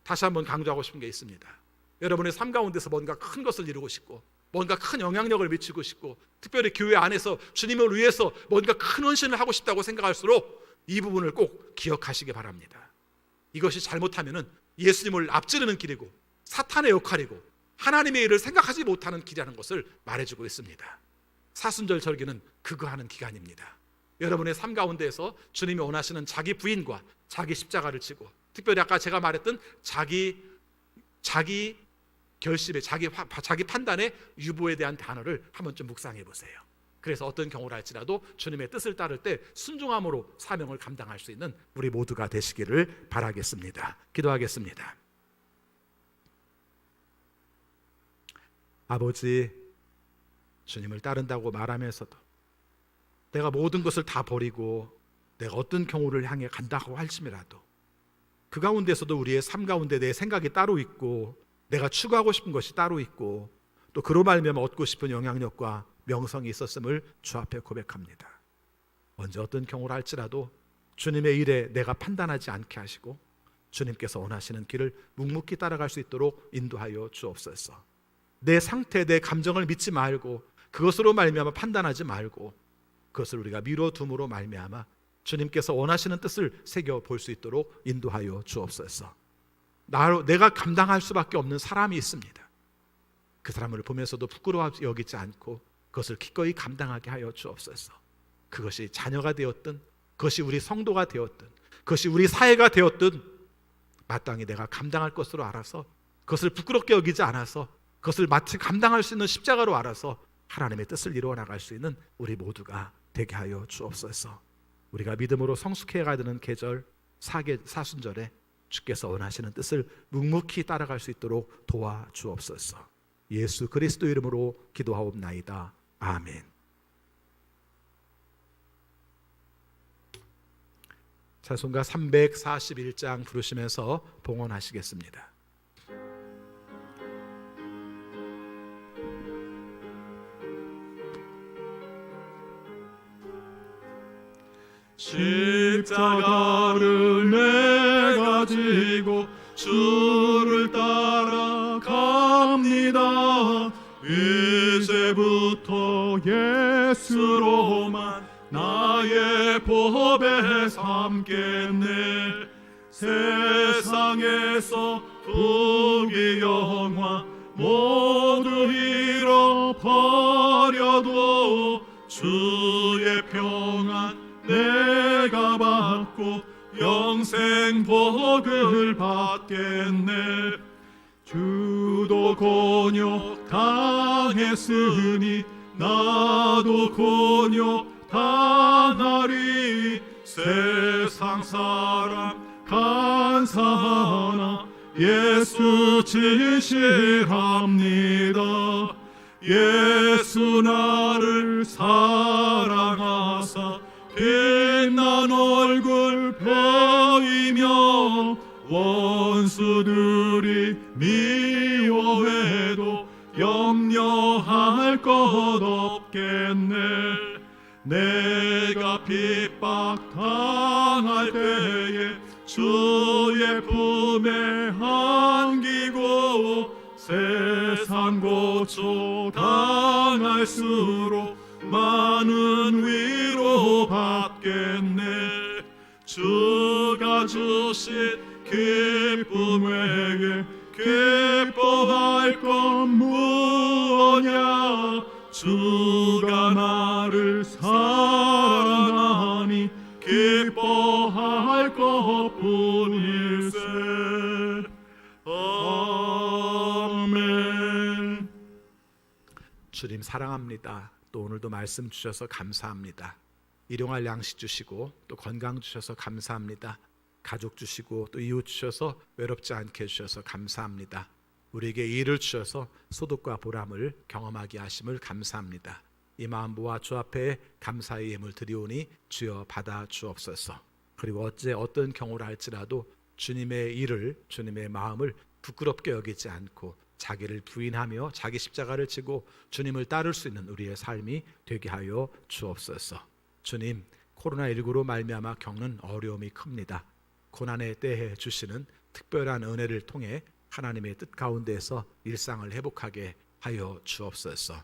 다시 한번 강조하고 싶은 게 있습니다. 여러분의 삶 가운데서 뭔가 큰 것을 이루고 싶고 뭔가 큰 영향력을 미치고 싶고 특별히 교회 안에서 주님을 위해서 뭔가 큰 헌신을 하고 싶다고 생각할수록 이 부분을 꼭 기억하시기 바랍니다. 이것이 잘못하면은 예수님을 앞지르는 길이고 사탄의 역할이고 하나님의 일을 생각하지 못하는 길이라는 것을 말해주고 있습니다. 사순절 절기는 그거 하는 기간입니다. 여러분의 삶 가운데에서 주님이 원하시는 자기 부인과 자기 십자가를 지고, 특별히 아까 제가 말했던 자기 결심에 자기 판단의 유보에 대한 단어를 한번 좀 묵상해 보세요. 그래서 어떤 경우를 할지라도 주님의 뜻을 따를 때 순종함으로 사명을 감당할 수 있는 우리 모두가 되시기를 바라겠습니다. 기도하겠습니다. 아버지, 주님을 따른다고 말하면서도 내가 모든 것을 다 버리고 내가 어떤 경우를 향해 간다고 할지라도 그 가운데서도 우리의 삶 가운데 내 생각이 따로 있고 내가 추구하고 싶은 것이 따로 있고 또 그로 말미암아 얻고 싶은 영향력과 명성이 있었음을 주 앞에 고백합니다. 언제 어떤 경우를 할지라도 주님의 일에 내가 판단하지 않게 하시고 주님께서 원하시는 길을 묵묵히 따라갈 수 있도록 인도하여 주옵소서. 내 상태, 내 감정을 믿지 말고 그것으로 말미암아 판단하지 말고 그것을 우리가 미뤄둠으로 말미암아 주님께서 원하시는 뜻을 새겨볼 수 있도록 인도하여 주옵소서. 내가 감당할 수밖에 없는 사람이 있습니다. 그 사람을 보면서도 부끄러워 여기지 않고 그것을 기꺼이 감당하게 하여 주옵소서. 그것이 자녀가 되었든, 그것이 우리 성도가 되었든, 그것이 우리 사회가 되었든 마땅히 내가 감당할 것으로 알아서, 그것을 부끄럽게 여기지 않아서, 그것을 마치 감당할 수 있는 십자가로 알아서 하나님의 뜻을 이루어 나갈 수 있는 우리 모두가 되게 하여 주옵소서. 우리가 믿음으로 성숙해야 되는 계절 사순절에 주께서 원하시는 뜻을 묵묵히 따라갈 수 있도록 도와주옵소서. 예수 그리스도 이름으로 기도하옵나이다. 아멘. 찬송가 341장 부르시면서 봉헌하시겠습니다. 십자가를 내가 지고 주를 따라갑니다. 이제부터 예수로만 나의 법에 삼겠네. 세상에서 부귀 영화 모두 잃어버려도 주의 평안 내가 받고 영생 복을 받겠네. 주도 곤욕 당했으니 나도 곤욕 당하리. 세상 사람 간사하나 예수 진실합니다. 예수 나를 사랑하사 빛난 얼굴 펴이며 원수들이 미워해도 염려할 것 없겠네. 내가 핍박당할 때에 주의 품에 안기고 세상 고초 당할수록 많은 위로 받겠네. 주가 주신 기쁨 외에 기뻐할 것 무엇냐. 주가 나를 사랑하니 기뻐할 것뿐일세. 아멘. 주님 사랑합니다. 또 오늘도 말씀 주셔서 감사합니다. 일용할 양식 주시고 또 건강 주셔서 감사합니다. 가족 주시고 또 이웃 주셔서 외롭지 않게 해주셔서 감사합니다. 우리에게 일을 주셔서 소득과 보람을 경험하게 하심을 감사합니다. 이 마음 모아 주 앞에 감사의 예물 드리오니 주여 받아 주옵소서. 그리고 어째 어떤 경우를 할지라도 주님의 일을, 주님의 마음을 부끄럽게 여기지 않고 자기를 부인하며 자기 십자가를 지고 주님을 따를 수 있는 우리의 삶이 되게 하여 주옵소서. 주님, 코로나19로 말미암아 겪는 어려움이 큽니다. 고난의 때에 주시는 특별한 은혜를 통해 하나님의 뜻 가운데서 일상을 회복하게 하여 주옵소서.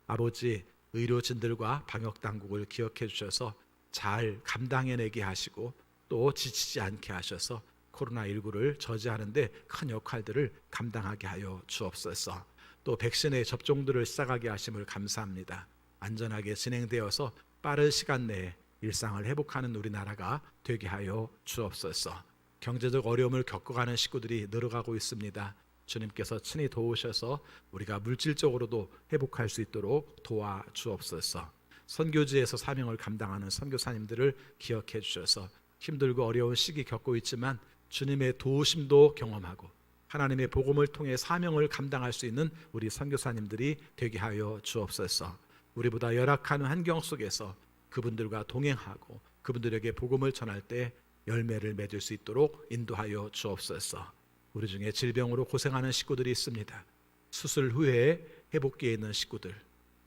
아버지, 의료진들과 방역당국을 기억해 주셔서 잘 감당해내게 하시고 또 지치지 않게 하셔서 코로나19를 저지하는 데 큰 역할들을 감당하게 하여 주옵소서. 또 백신의 접종들을 시작하게 하심을 감사합니다. 안전하게 진행되어서 빠른 시간 내에 일상을 회복하는 우리나라가 되게 하여 주옵소서. 경제적 어려움을 겪어가는 식구들이 늘어가고 있습니다. 주님께서 친히 도우셔서 우리가 물질적으로도 회복할 수 있도록 도와주옵소서. 선교지에서 사명을 감당하는 선교사님들을 기억해 주셔서 힘들고 어려운 시기 겪고 있지만 주님의 도우심도 경험하고 하나님의 복음을 통해 사명을 감당할 수 있는 우리 선교사님들이 되게 하여 주옵소서. 우리보다 열악한 환경 속에서 그분들과 동행하고 그분들에게 복음을 전할 때 열매를 맺을 수 있도록 인도하여 주옵소서. 우리 중에 질병으로 고생하는 식구들이 있습니다. 수술 후에 회복기에 있는 식구들,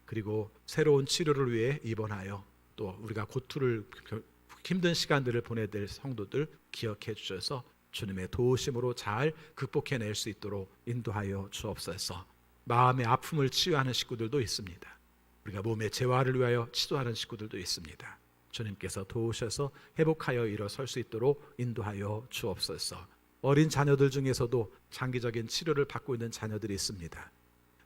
그리고 새로운 치료를 위해 입원하여 또 우리가 고투를 힘든 시간들을 보내야 될 성도들 기억해 주셔서 주님의 도우심으로 잘 극복해낼 수 있도록 인도하여 주옵소서. 마음의 아픔을 치유하는 식구들도 있습니다. 우리가 몸의 재활을 위하여 치료하는 식구들도 있습니다. 주님께서 도우셔서 회복하여 일어설 수 있도록 인도하여 주옵소서. 어린 자녀들 중에서도 장기적인 치료를 받고 있는 자녀들이 있습니다.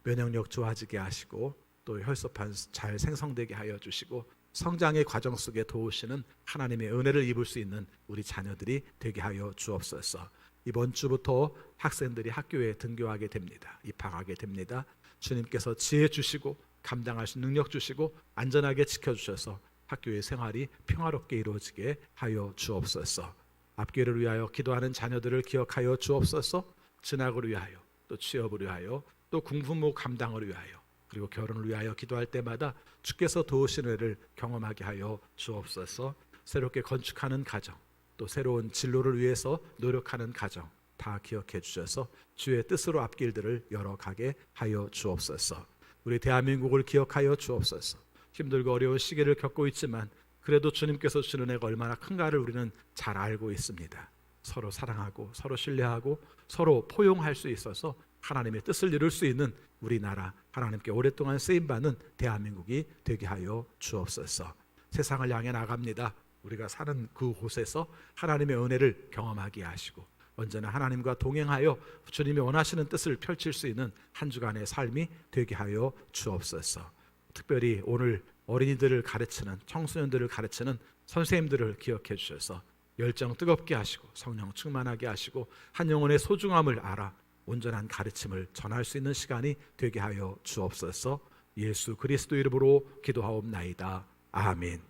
면역력 좋아지게 하시고 또 혈소판 잘 생성되게 하여 주시고 성장의 과정 속에 도우시는 하나님의 은혜를 입을 수 있는 우리 자녀들이 되게 하여 주옵소서. 이번 주부터 학생들이 학교에 등교하게 됩니다. 입학하게 됩니다. 주님께서 지혜 주시고 감당할 수 있는 능력 주시고 안전하게 지켜주셔서 학교의 생활이 평화롭게 이루어지게 하여 주옵소서. 앞길을 위하여 기도하는 자녀들을 기억하여 주옵소서. 진학을 위하여, 또 취업을 위하여, 또 공부모 감당을 위하여, 그리고 결혼을 위하여 기도할 때마다 주께서 도우시는 은혜를 경험하게 하여 주옵소서. 새롭게 건축하는 가정, 또 새로운 진로를 위해서 노력하는 가정 다 기억해 주셔서 주의 뜻으로 앞길들을 열어가게 하여 주옵소서. 우리 대한민국을 기억하여 주옵소서. 힘들고 어려운 시기를 겪고 있지만 그래도 주님께서 주는 은혜가 얼마나 큰가를 우리는 잘 알고 있습니다. 서로 사랑하고 서로 신뢰하고 서로 포용할 수 있어서 하나님의 뜻을 이룰 수 있는 우리나라, 하나님께 오랫동안 쓰임받는 대한민국이 되게 하여 주옵소서. 세상을 향해 나갑니다. 우리가 사는 그곳에서 하나님의 은혜를 경험하게 하시고 언제나 하나님과 동행하여 주님이 원하시는 뜻을 펼칠 수 있는 한 주간의 삶이 되게 하여 주옵소서. 특별히 오늘 어린이들을 가르치는, 청소년들을 가르치는 선생님들을 기억해 주셔서 열정 뜨겁게 하시고 성령 충만하게 하시고 한 영혼의 소중함을 알아 온전한 가르침을 전할 수 있는 시간이 되게 하여 주옵소서. 예수 그리스도 이름으로 기도하옵나이다. 아멘.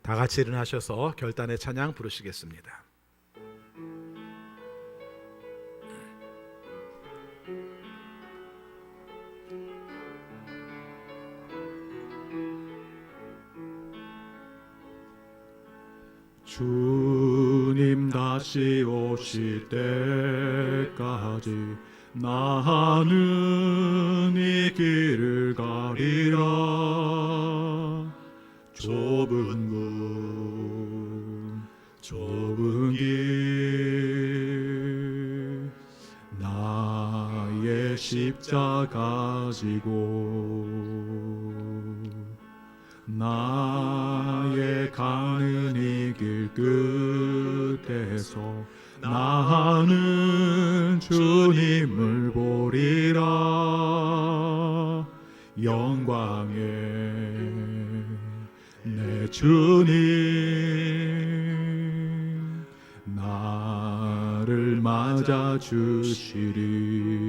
다 같이 일어나셔서 결단의 찬양 부르시겠습니다. 주님 다시 오실 때까지 나는 이 길을 가리라. 좁은 길 나의 십자가 지고 나의 가는 이 길 끝에서 나는 주님을 보리라. 영광의 내 주님 나를 맞아 주시리.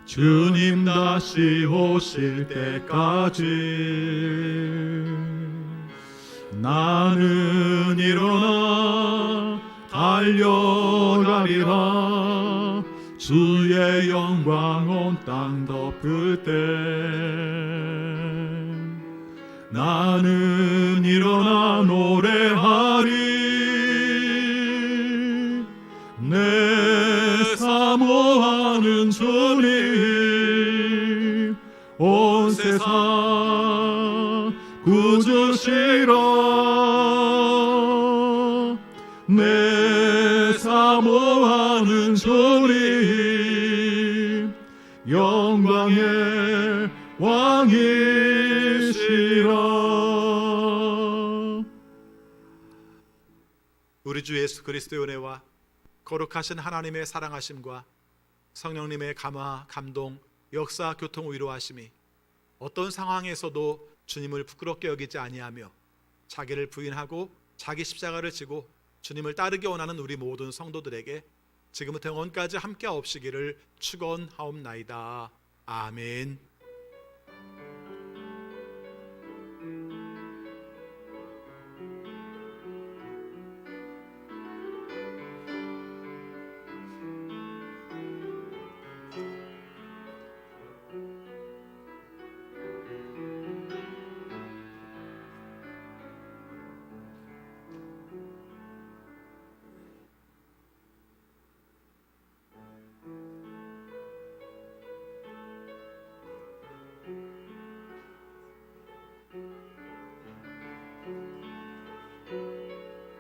주님 다시 오실 때까지 나는 일어나 달려가리라. 주의 영광 온 땅 덮을 때 나는 일어나 노래하리. 내 사모하는 주님 온 세상 구주시라. 내 사모하는 주님 영광의 왕이시라. 우리 주 예수 그리스도의 은혜와 거룩하신 하나님의 사랑하심과 성령님의 감화, 감동, 역사, 교통, 위로하심이 어떤 상황에서도 주님을 부끄럽게 여기지 아니하며 자기를 부인하고 자기 십자가를 지고 주님을 따르기 원하는 우리 모든 성도들에게 지금부터 영원까지 함께 하옵시기를 축원하옵나이다. 아멘.